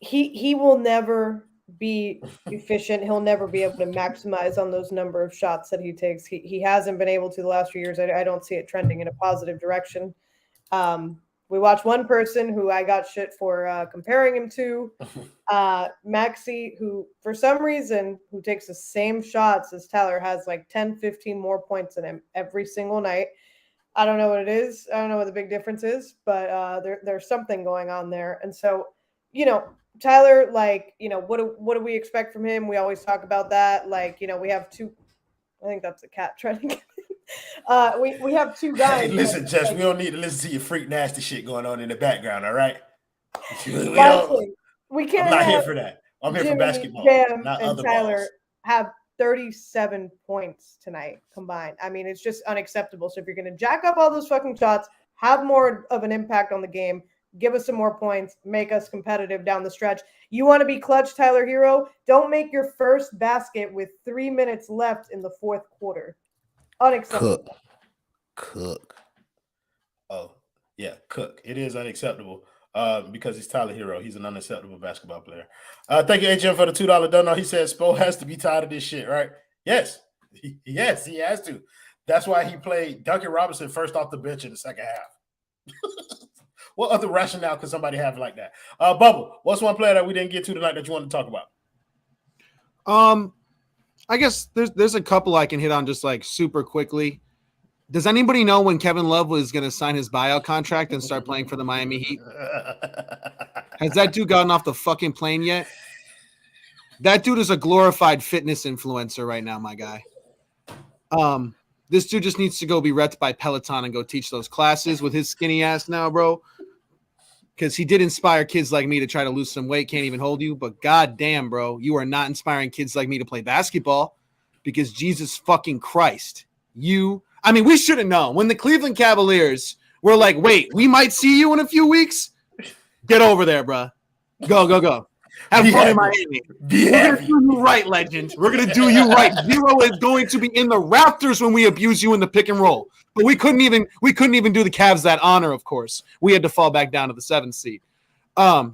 He will never be efficient. He'll never be able to maximize on those number of shots that he takes. He hasn't been able to the last few years. I don't see it trending in a positive direction. We watched one person who I got shit for comparing him to, Maxey, who for some reason, who takes the same shots as Tyler, has like 10, 15 more points than him every single night. I don't know what it is. I don't know what the big difference is, but there's something going on there. And so, you know, Tyler, like, you know, what do we expect from him? We always talk about that. Like, you know, we have two. I think that's a cat trying to get we have two guys. Hey, listen, Jess, we don't need to listen to your freak nasty shit going on in the background, all right? We can't. I'm not here for that. I'm here for basketball. Jam not and other Tyler balls. have 37 points tonight combined. I mean, it's just unacceptable. So if you're going to jack up all those fucking shots, have more of an impact on the game, give us some more points, make us competitive down the stretch. You want to be clutch, Tyler Herro? Don't make your first basket with 3 minutes left in the fourth quarter. Unacceptable. Cook. Oh, yeah, cook. It is unacceptable because he's Tyler Herro. He's an unacceptable basketball player. Thank you, HM, for the $2 donut. He said Spo has to be tired of this shit, right? Yes. Yes, he has to. That's why he played Duncan Robinson first off the bench in the second half. What other rationale could somebody have like that? Bubble, what's one player that we didn't get to tonight that you want to talk about? I guess there's a couple I can hit on just like super quickly. Does anybody know when Kevin Love was going to sign his buyout contract and start playing for the Miami Heat? Has that dude gotten off the fucking plane yet? That dude is a glorified fitness influencer right now, my guy. This dude just needs to go be repped by Peloton and go teach those classes with his skinny ass now, bro. Because he did inspire kids like me to try to lose some weight, can't even hold you. But goddamn, bro, you are not inspiring kids like me to play basketball because Jesus fucking Christ. We should have known. When the Cleveland Cavaliers were like, wait, we might see you in a few weeks. Get over there, bro. Go. Have fun in Miami. We're going to do you right, legend. We're going to do you right. Zero is going to be in the rafters when we abuse you in the pick and roll. But we couldn't even do the Cavs that honor, of course. We had to fall back down to the 7th seed.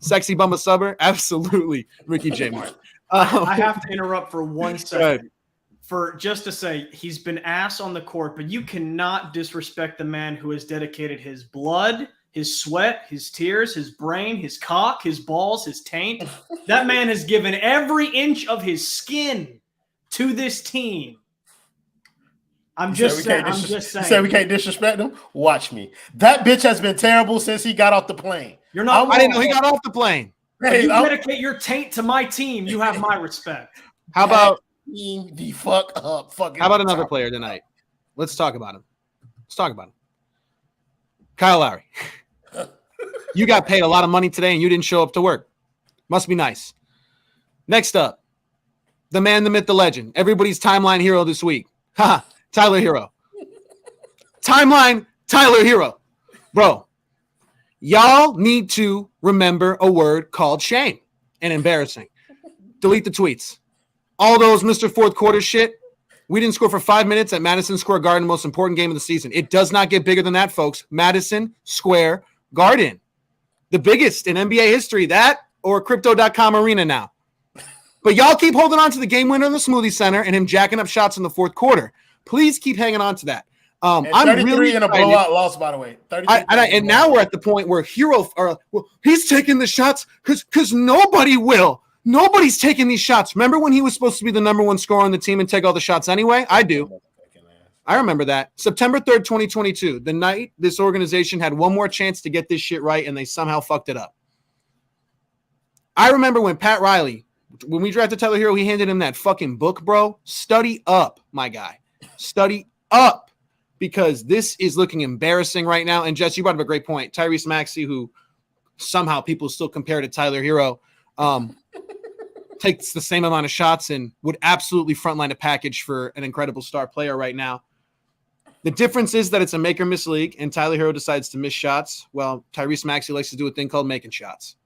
Sexy Bumba Subber? Absolutely. Ricky J. Martin. I have to interrupt for 1 second. For just to say, he's been ass on the court, but you cannot disrespect the man who has dedicated his blood, his sweat, his tears, his brain, his cock, his balls, his taint. That man has given every inch of his skin to this team. I'm just saying. You say we can't disrespect him? Watch me. That bitch has been terrible since he got off the plane. I didn't know he got off the plane. If you dedicate your taint to my team, you have my respect. How about the fuck up? How about another player tonight? Let's talk about him. Kyle Lowry. You got paid a lot of money today and you didn't show up to work. Must be nice. Next up, the man, the myth, the legend. Everybody's timeline hero this week. Tyler Herro. Timeline Tyler Herro. Bro, y'all need to remember a word called shame and embarrassing. Delete the tweets. All those Mr. Fourth Quarter shit. We didn't score for 5 minutes at Madison Square Garden, most important game of the season. It does not get bigger than that, folks. Madison Square Garden. The biggest in NBA history. That or Crypto.com Arena now. But y'all keep holding on to the game winner in the Smoothie Center and him jacking up shots in the fourth quarter. Please keep hanging on to that. I'm really in a blowout loss, by the way. And now we're at the point where he's taking the shots because nobody will. Nobody's taking these shots. Remember when he was supposed to be the number one scorer on the team and take all the shots anyway? I do. I remember that. September 3rd, 2022, the night this organization had one more chance to get this shit right, and they somehow fucked it up. I remember when Pat Riley, when we drafted Tyler Herro, he handed him that fucking book, bro. Study up, my guy. Study up, because this is looking embarrassing right now. And Jess, you brought up a great point. Tyrese Maxey, who somehow people still compare to Tyler Herro, takes the same amount of shots and would absolutely frontline a package for an incredible star player right now. The difference is that it's a make or miss league, and Tyler Herro decides to miss shots. Well, Tyrese Maxey likes to do a thing called making shots.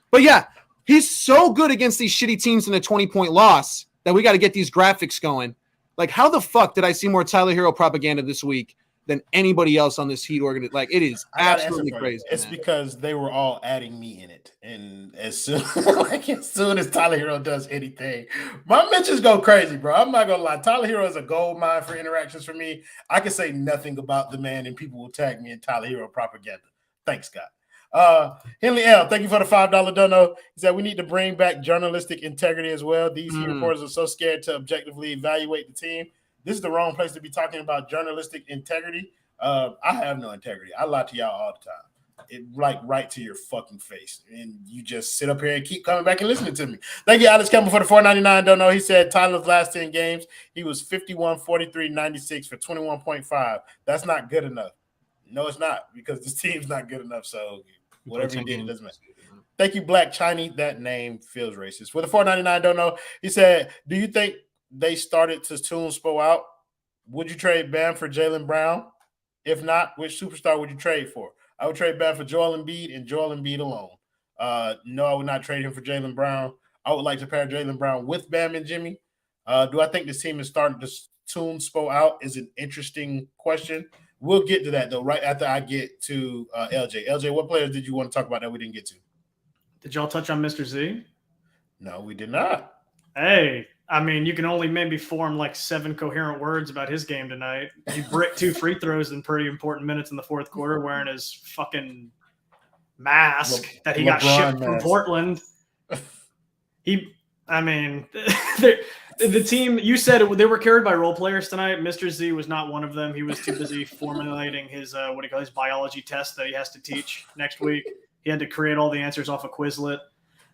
But yeah, he's so good against these shitty teams in a 20-point loss that we got to get these graphics going. Like, how the fuck did I see more Tyler Herro propaganda this week than anybody else on this Heat organization? Like, it is absolutely crazy. It's because they were all adding me in it. And as soon as Tyler Herro does anything, my mentions go crazy, bro. I'm not going to lie. Tyler Herro is a gold mine for interactions for me. I can say nothing about the man, and people will tag me in Tyler Herro propaganda. Thanks, God. Henley L, thank you for the $5 dono. He said we need to bring back journalistic integrity as well. These Heat reporters are so scared to objectively evaluate the team. This is the wrong place to be talking about journalistic integrity. I have no integrity. I lie to y'all all the time. It right to your fucking face. And you just sit up here and keep coming back and listening to me. Thank you, Alex Campbell, for the $4.99 dono. He said Tyler's last 10 games, he was 51, 43, 96 for 21.5. That's not good enough. No, it's not, because this team's not good enough. So whatever he did, it doesn't matter. Thank you, Black Chinese. That name feels racist. With a $4.99 dono, he said, do you think they started to tune Spo out? Would you trade Bam for Jaylen Brown? If not, which superstar would you trade for? I would trade Bam for Joel Embiid and Joel Embiid alone. No, I would not trade him for Jaylen Brown. I would like to pair Jaylen Brown with Bam and Jimmy. Do I think this team is starting to tune Spo out is an interesting question. We'll get to that, though, right after I get to LJ. LJ, what players did you want to talk about that we didn't get to? Did y'all touch on Mr. Z? No, we did not. Hey, I mean, you can only maybe form like 7 coherent words about his game tonight. He bricked 2 free throws in pretty important minutes in the fourth quarter wearing his fucking mask that he got shipped from Portland. I mean, the team, you said they were carried by role players tonight. Mr. Z was not one of them. He was too busy formulating his his biology test that he has to teach next week. He had to create all the answers off a Quizlet.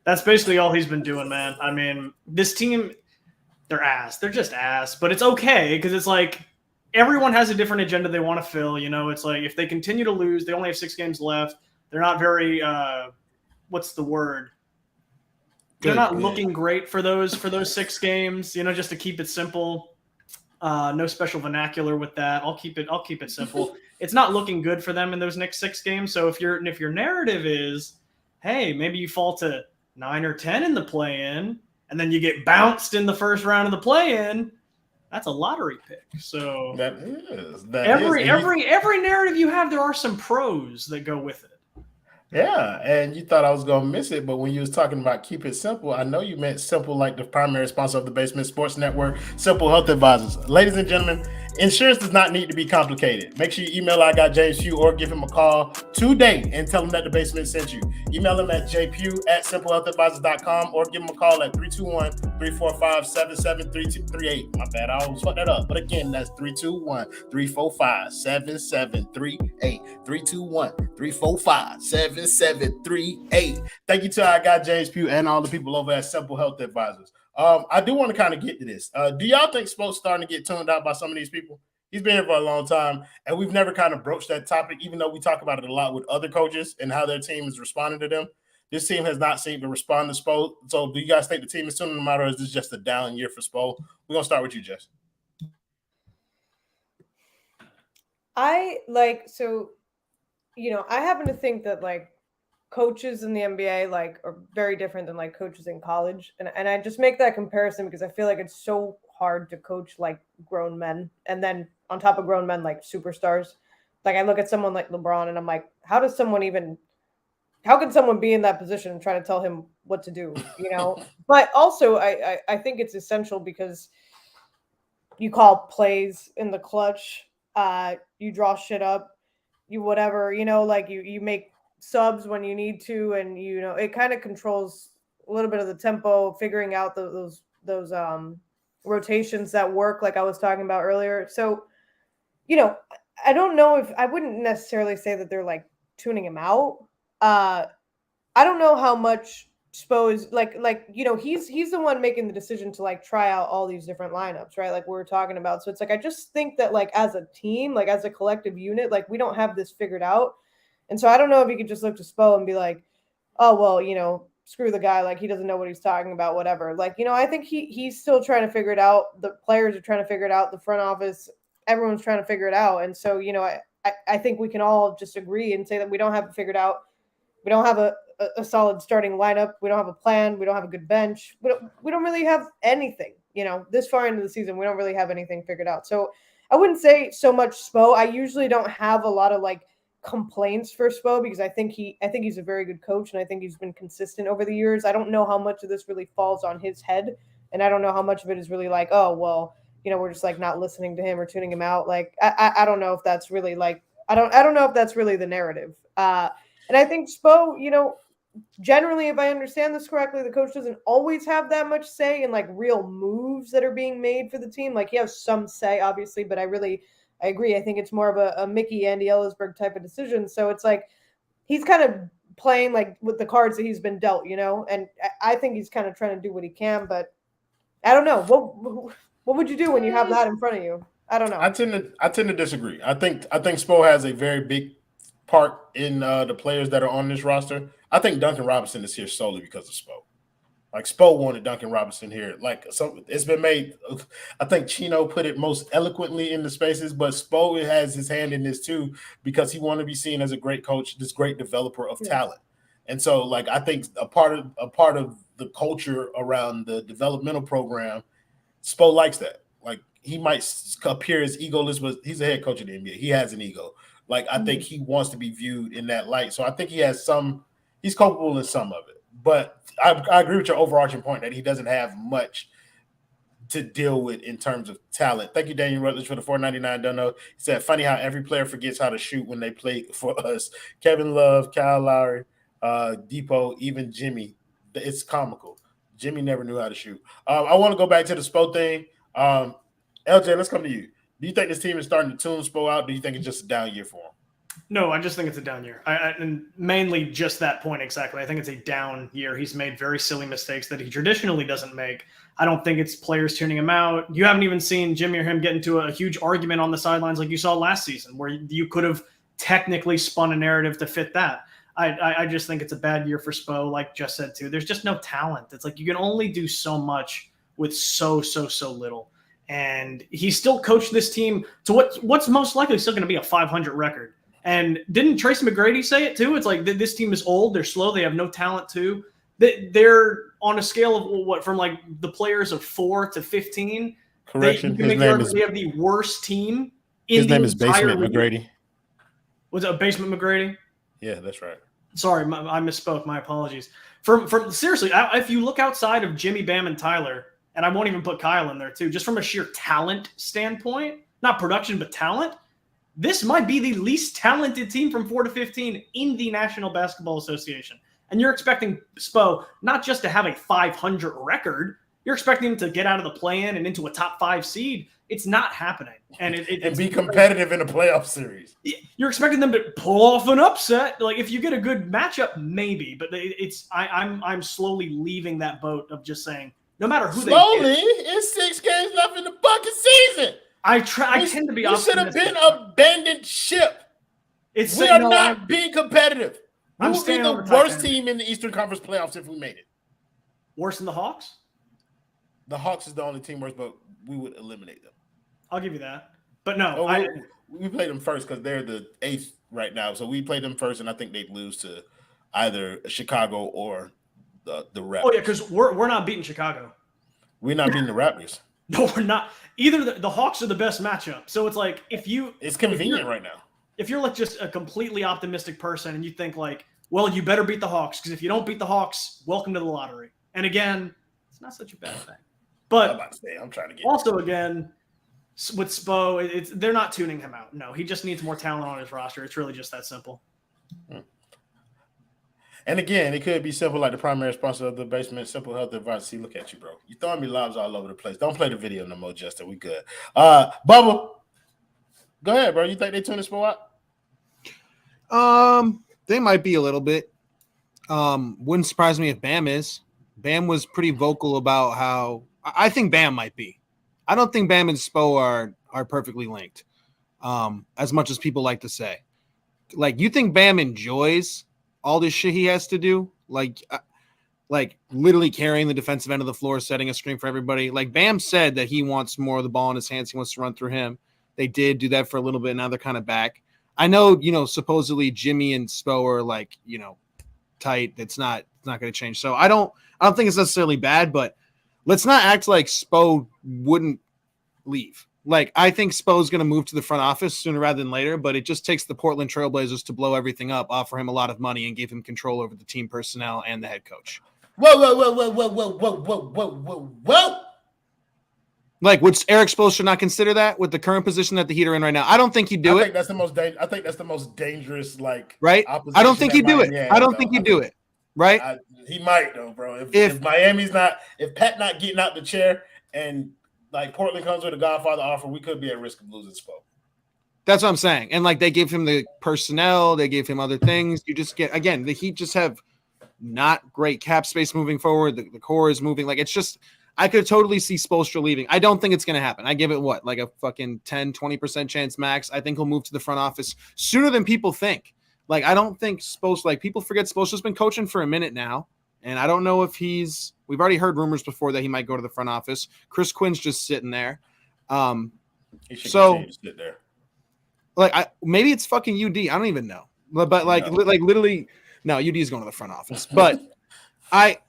That's basically all he's been doing, man. I mean, this team, they're ass. They're just ass. But it's okay because it's like everyone has a different agenda they want to fill. It's like if they continue to lose, they only have 6 games left. They're not very what's the word? They're not looking great for those 6 games, just to keep it simple. No special vernacular with that. I'll keep it simple. It's not looking good for them in those next 6 games. So if your narrative is, hey, maybe you fall to 9 or 10 in the play-in, and then you get bounced in the first round of the play-in, that's a lottery pick. So every narrative you have, there are some pros that go with it. Yeah, and you thought I was going to miss it, but when you was talking about keep it simple, I know you meant simple like the primary sponsor of the Basement Sports Network, Simple Health Advisors. Ladies and gentlemen, insurance does not need to be complicated. Make sure you email I Got James Pugh or give him a call today and tell him that the Basement sent you. Email him at jpugh@simplehealthadvisors.com or give him a call at 321-345-7738. My bad, I always fucked that up. But again, that's 321-345-7738. 321-345-7738. Thank you to I Got James Pugh and all the people over at Simple Health Advisors. I do want to kind of get to this. Do y'all think Spoelstra starting to get tuned out by some of these people? He's been here for a long time, and we've never kind of broached that topic, even though we talk about it a lot with other coaches and how their team is responding to them. This team has not seemed to respond to Spo. So do you guys think the team is tuning them out, or is this just a down year for Spo? We're going to start with you, Jess. I happen to think that coaches in the NBA are very different than coaches in college. And I just make that comparison because I feel like it's so hard to coach grown men. And then on top of grown men, superstars. I look at someone like LeBron and I'm like, how can someone be in that position and try to tell him what to do, But also I think it's essential because you call plays in the clutch, you draw shit up, you whatever, you make subs when you need to, and it kind of controls a little bit of the tempo, figuring out those rotations that work, like I was talking about earlier. So, I don't know if I wouldn't necessarily say that they're tuning him out. I don't know how much Spo is he's the one making the decision to try out all these different lineups, right? Like we were talking about. So it's I just think that as a team, as a collective unit, we don't have this figured out. And so I don't know if you could just look to Spo and be like, oh, well, screw the guy. He doesn't know what he's talking about, whatever. I think he's still trying to figure it out. The players are trying to figure it out. The front office, everyone's trying to figure it out. And so, I think we can all just agree and say that we don't have it figured out. We don't have a solid starting lineup. We don't have a plan. We don't have a good bench. We don't really have anything, this far into the season. We don't really have anything figured out. So I wouldn't say so much Spo. I usually don't have a lot of complaints for Spo because I think he's a very good coach and I think he's been consistent over the years. I don't know how much of this really falls on his head, and I don't know how much of it is really oh well, we're just not listening to him or tuning him out. I don't know if that's really I don't know if that's really the narrative. And I think Spo, generally, if I understand this correctly, the coach doesn't always have that much say in real moves that are being made for the team. He has some say, obviously, but I agree. I think it's more of a Mickey Andy Ellisberg type of decision. So it's he's kind of playing with the cards that he's been dealt, and I think he's kind of trying to do what he can, but I don't know. What would you do when you have that in front of you? I don't know. I tend to disagree. I think Spo has a very big part in the players that are on this roster. I think Duncan Robinson is here solely because of Spo. Spo wanted Duncan Robinson here. It's been made. I think Chino put it most eloquently in the spaces, but Spo has his hand in this too because he wanted to be seen as a great coach, this great developer of talent. And so, I think a part of the culture around the developmental program, Spo likes that. He might appear as egoless, but he's a head coach of the NBA. He has an ego. I think he wants to be viewed in that light. So I think he has he's culpable in some of it. But I agree with your overarching point that he doesn't have much to deal with in terms of talent. Thank you, Daniel Rutledge, for the $4.99 dono. He said, funny how every player forgets how to shoot when they play for us. Kevin Love, Kyle Lowry, Depot, even Jimmy. It's comical. Jimmy never knew how to shoot. I want to go back to the Spo thing. LJ, let's come to you. Do you think this team is starting to tune Spo out? Do you think it's just a down year for him? No, I just think it's a down year. And mainly just that point exactly. I think it's a down year. He's made very silly mistakes that he traditionally doesn't make. I don't think it's players tuning him out. You haven't even seen Jimmy or him get into a huge argument on the sidelines like you saw last season, where you could have technically spun a narrative to fit that. I just think it's a bad year for Spo, like Jess said too. There's just no talent. It's like you can only do so much with so little. And he still coached this team to what's most likely still going to be a 500 record. And didn't Tracy McGrady say it too? It's like this team is old, they're slow, they have no talent too. They're on a scale of what, from like the players of 4 to 15. Correction. They have the worst team in his the name is Basement league. McGrady. Was it Basement McGrady? Yeah, that's right. Sorry, I misspoke. My apologies. From seriously, if you look outside of Jimmy, Bam, and Tyler, and I won't even put Kyle in there too, just from a sheer talent standpoint, not production but talent, this might be the least talented team from 4 to 15 in the National Basketball Association. And you're expecting Spo not just to have a 500 record, you're expecting him to get out of the play-in and into a top 5 seed. It's not happening. And and be competitive in a playoff series. You're expecting them to pull off an upset. Like if you get a good matchup, maybe. But I'm slowly leaving that boat of just saying, no matter who slowly, they get. It's 6 games left in the bucket season. I tend to be optimistic. You should have been abandoned ship. We are not being competitive. We would be the worst team in the Eastern Conference playoffs if we made it. Worse than the Hawks? The Hawks is the only team worse, but we would eliminate them. I'll give you that. But no. We played them first because they're the 8th right now. So we played them first, and I think they'd lose to either Chicago or the Raptors. Oh, yeah, because we're not beating Chicago. We're not beating the Raptors. No, we're not. Either the Hawks are the best matchup. So it's like it's convenient right now. If you're like just a completely optimistic person and you think like, well, you better beat the Hawks because if you don't beat the Hawks, welcome to the lottery. And again, it's not such a bad thing. But I'm trying to get also again with Spo, they're not tuning him out. No, he just needs more talent on his roster. It's really just that simple. And again, it could be simple, like the primary sponsor of the Basement Simple Health Advice. See, look at you, bro. You throwing me lobs all over the place. Don't play the video no more, Justin. We good. Bubba, go ahead, bro. You think they tune Spo out? They might be a little bit. Wouldn't surprise me if Bam is. Bam was pretty vocal about how I think Bam might be. I don't think Bam and Spo are perfectly linked, as much as people like to say. Like, you think Bam enjoys all this shit he has to do? Like literally carrying the defensive end of the floor, setting a screen for everybody. Like, Bam said that he wants more of the ball in his hands. He wants to run through him. They did do that for a little bit. Now they're kind of back. I know, supposedly Jimmy and Spo are like, tight. It's not going to change. So I don't think it's necessarily bad, but let's not act like Spo wouldn't leave. Like, I think Spo's going to move to the front office sooner rather than later, but it just takes the Portland Trailblazers to blow everything up, offer him a lot of money, and give him control over the team personnel and the head coach. Whoa. Like, would Erik Spoelstra not consider that with the current position that the Heat are in right now? I don't think he'd do it. I think that's the most dangerous, like, right? I don't think he'd do it. I don't think he'd do it. Right? He might though, bro. If Miami's if Pat not getting out the chair and like Portland comes with a Godfather offer, we could be at risk of losing Spo. That's what I'm saying. And like, they gave him the personnel, they gave him other things. You just get, again, the Heat just have not great cap space moving forward. The core is moving. Like, it's just, I could totally see Spoelstra leaving. I don't think it's going to happen. I give it like a fucking 10, 20% chance max. I think he'll move to the front office sooner than people think. Like, I don't think people forget Spoelstra's been coaching for a minute now. And I don't know if we've already heard rumors before that he might go to the front office. Chris Quinn's just sitting there. He should continue to sit there. Like, maybe it's fucking UD. I don't even know. But like literally, no, UD is going to the front office. But I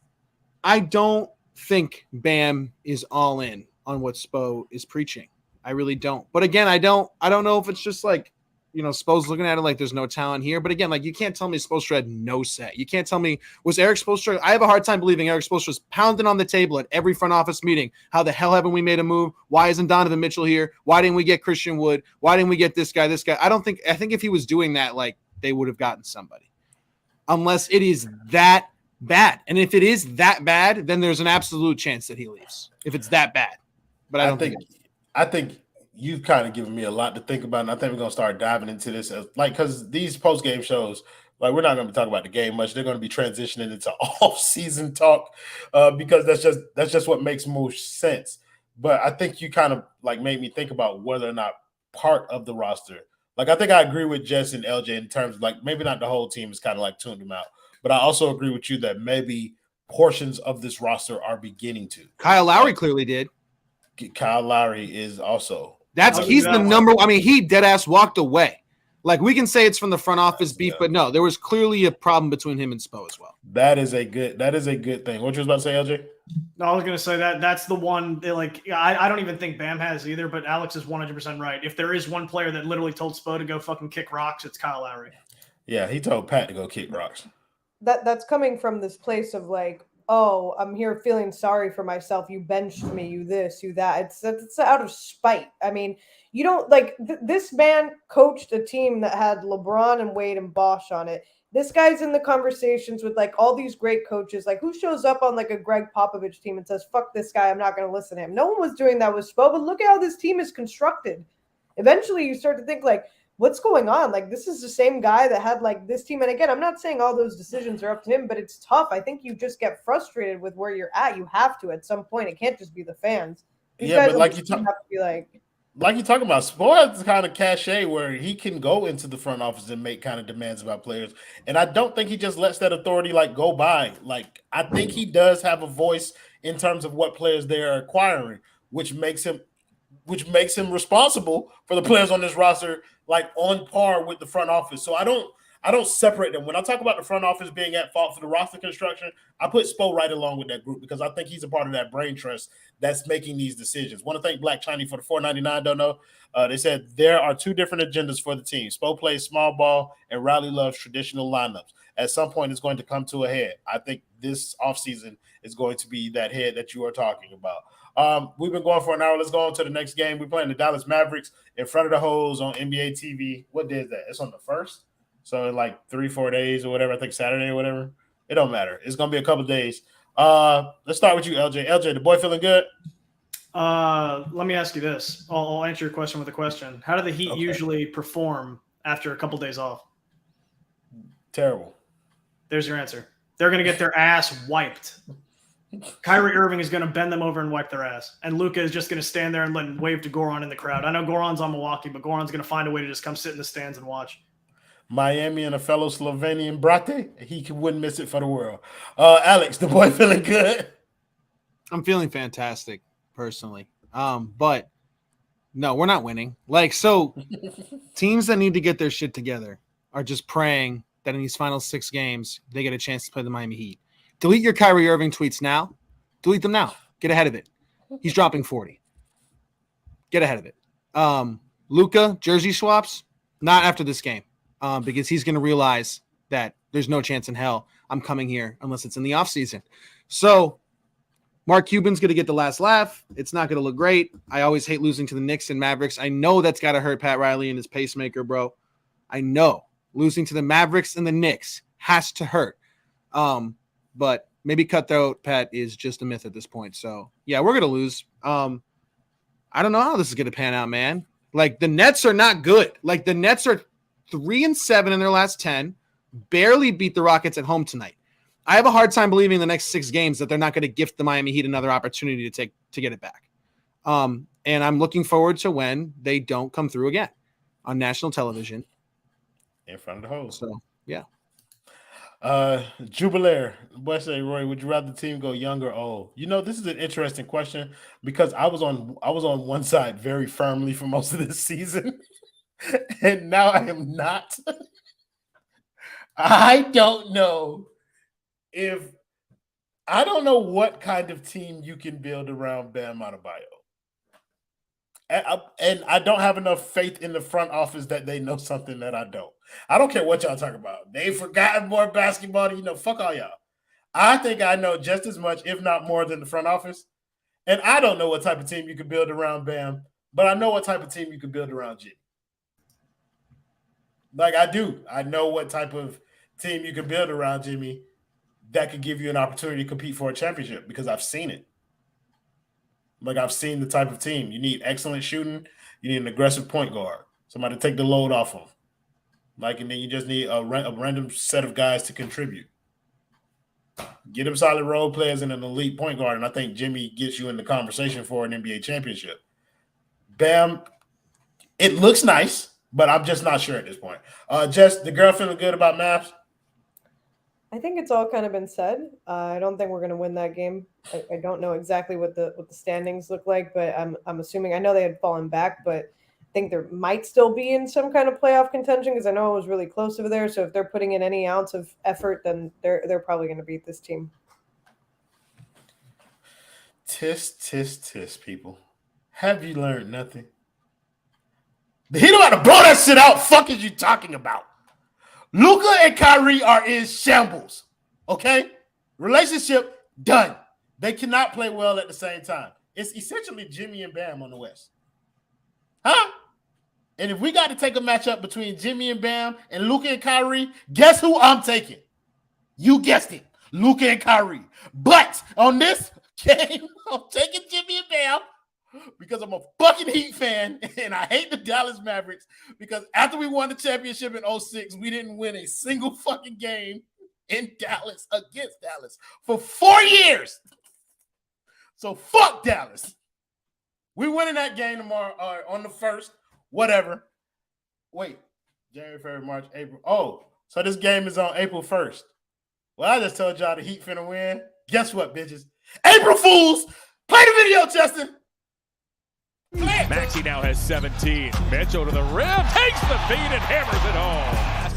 don't think Bam is all in on what Spo is preaching. I really don't. But again, I don't know if it's just like, Spo's looking at it like there's no talent here. But again, like, you can't tell me Spoelstra had no say. You can't tell me, was Erik Spoelstra? I have a hard time believing Erik Spoelstra was pounding on the table at every front office meeting. How the hell haven't we made a move? Why isn't Donovan Mitchell here? Why didn't we get Christian Wood? Why didn't we get this guy? I think if he was doing that, like, they would have gotten somebody. Unless it is that bad. And if it is that bad, then there's an absolute chance that he leaves. If it's that bad. But I think you've kind of given me a lot to think about, and I think we're gonna start diving into this because these post-game shows, like we're not gonna be talking about the game much. They're gonna be transitioning into off-season talk because that's just what makes most sense. But I think you kind of like made me think about whether or not part of the roster. Like I think I agree with Jess and LJ in terms of like maybe not the whole team is kind of like tuned them out, but I also agree with you that maybe portions of this roster are beginning to. Kyle Lowry clearly did. Kyle Lowry is also. He's the number. I mean, he dead ass walked away. Like we can say it's from the front office beef, but no, there was clearly a problem between him and Spo as well. That is a good thing. What you was about to say, LJ? No, I was going to say that's the one. I don't even think Bam has either, but Alex is 100% right. If there is one player that literally told Spo to go fucking kick rocks, it's Kyle Lowry. Yeah, he told Pat to go kick rocks. That's coming from this place of like, oh, I'm here feeling sorry for myself. You benched me, you this, you that. It's out of spite. I mean, you don't like this man coached a team that had LeBron and Wade and Bosh on it. This guy's in the conversations with like all these great coaches. Like who shows up on like a Greg Popovich team and says, fuck this guy, I'm not going to listen to him. No one was doing that with Spo, but look at how this team is constructed. Eventually you start to think like, what's going on? Like, this is the same guy that had, like, this team. And again, I'm not saying all those decisions are up to him, but it's tough. I think you just get frustrated with where you're at. You have to at some point. It can't just be the fans. These guys but like have to be like you're talking about, Spo has kind of cachet where he can go into the front office and make kind of demands about players. And I don't think he just lets that authority, like, go by. Like, I think he does have a voice in terms of what players they are acquiring, which makes him responsible for the players on this roster, like on par with the front office. So I don't separate them. When I talk about the front office being at fault for the roster construction, I put Spo right along with that group because I think he's a part of that brain trust that's making these decisions. Want to thank Black Chinese for the $4.99. Don't know. They said there are two different agendas for the team. Spo plays small ball and Riley loves traditional lineups. At some point, it's going to come to a head. I think this offseason is going to be that head that you are talking about. We've been going for an hour. Let's go on to the next game. We're playing the Dallas Mavericks in front of the hoes on NBA TV. What day is that? It's on the 1st. So in like 3-4 days or whatever. I think Saturday or whatever. It don't matter. It's going to be a couple days. Let's start with you, LJ. LJ, the boy feeling good? Let me ask you this. I'll answer your question with a question. How do the Heat usually perform after a couple days off? Terrible. There's your answer. They're going to get their ass wiped. Kyrie Irving is going to bend them over and wipe their ass. And Luka is just going to stand there and wave to Goran in the crowd. I know Goran's on Milwaukee, but Goran's going to find a way to just come sit in the stands and watch. Miami and a fellow Slovenian brate, he wouldn't miss it for the world. Alex, the boy feeling good? I'm feeling fantastic, personally. But no, we're not winning. Like, so teams that need to get their shit together are just praying that in these final 6 games, they get a chance to play the Miami Heat. Delete your Kyrie Irving tweets now. Delete them now. Get ahead of it. He's dropping 40. Get ahead of it. Luka, jersey swaps, not after this game, because he's going to realize that there's no chance in hell I'm coming here unless it's in the offseason. So Mark Cuban's going to get the last laugh. It's not going to look great. I always hate losing to the Knicks and Mavericks. I know that's got to hurt Pat Riley and his pacemaker, bro. I know. Losing to the Mavericks and the Knicks has to hurt. But maybe cutthroat Pat is just a myth at this point. So, yeah, we're going to lose. I don't know how this is going to pan out, man. Like, the Nets are not good. Like, the Nets are 3-7 in their last 10, barely beat the Rockets at home tonight. I have a hard time believing in the next 6 games that they're not going to gift the Miami Heat another opportunity to get it back. And I'm looking forward to when they don't come through again on national television. In front of the host. So, yeah. Jubilaire, boy say, Roy, would you rather the team go young or old? You know, this is an interesting question because I was on one side very firmly for most of this season, and now I am not. I don't know what kind of team you can build around Bam Adebayo. And I don't have enough faith in the front office that they know something that I don't. I don't care what y'all talk about. They've forgotten more basketball than fuck all y'all. I think I know just as much, if not more, than the front office. And I don't know what type of team you can build around Bam, but I know what type of team you can build around Jimmy. Like I do. I know what type of team you can build around Jimmy, that could give you an opportunity to compete for a championship because I've seen it. Like, I've seen the type of team. You need excellent shooting. You need an aggressive point guard. Somebody to take the load off them. Like, and then you just need a random set of guys to contribute. Get them solid role players and an elite point guard, and I think Jimmy gets you in the conversation for an NBA championship. Bam, it looks nice, but I'm just not sure at this point. Jess, the girl feeling good about Mavs? I think it's all kind of been said. I don't think we're going to win that game. I don't know exactly what the standings look like, but I'm assuming. I know they had fallen back, but I think there might still be in some kind of playoff contention because I know it was really close over there. So if they're putting in any ounce of effort, then they're probably going to beat this team. Tisk, people. Have you learned nothing? He don't have to blow that shit out. Fuck is you talking about? Luka and Kyrie are in shambles. Okay? Relationship done. They cannot play well at the same time. It's essentially Jimmy and Bam on the West. Huh? And if we got to take a matchup between Jimmy and Bam and Luka and Kyrie, guess who I'm taking? You guessed it. Luka and Kyrie. But on this game, I'm taking Jimmy and Bam because I'm a fucking Heat fan and I hate the Dallas Mavericks because after we won the championship in 2006, we didn't win a single fucking game in Dallas against Dallas for 4 years. So fuck Dallas. We winning that game tomorrow on the 1st, whatever. Wait, January, February, March, April. Oh, so this game is on April 1st. Well, I just told y'all the Heat finna win. Guess what, bitches? April Fools! Play the video, Justin! Maxey now has 17. Mitchell to the rim, takes the feed and hammers it home.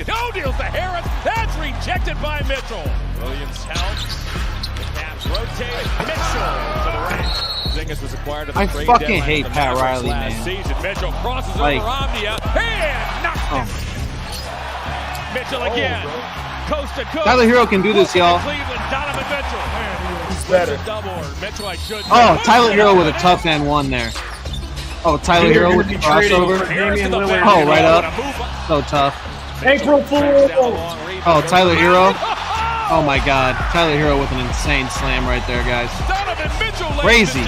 No deals to Harris. That's rejected by Mitchell. Williams helps. The Cavs rotate. Mitchell to the right. Zingas was acquired at the trade fucking deadline hate of the Pat Mavericks Riley, last man. season. Mitchell crosses Like- over Omnia and knocks it. Mitchell again. Coast to coast. Tyler Herro can do this, y'all. Cleveland, Donovan Mitchell. He's better. Double. Mitchell, I should. Oh, Tyler Herro with a tough and one there. Oh, Tyler You're Herro gonna with be the trading crossover. for Damian Lillard. Oh, right up. So tough. April Fool. Oh, Tyler Herro. Oh my God, Tyler Herro with an insane slam right there, guys. Donovan Mitchell, Crazy.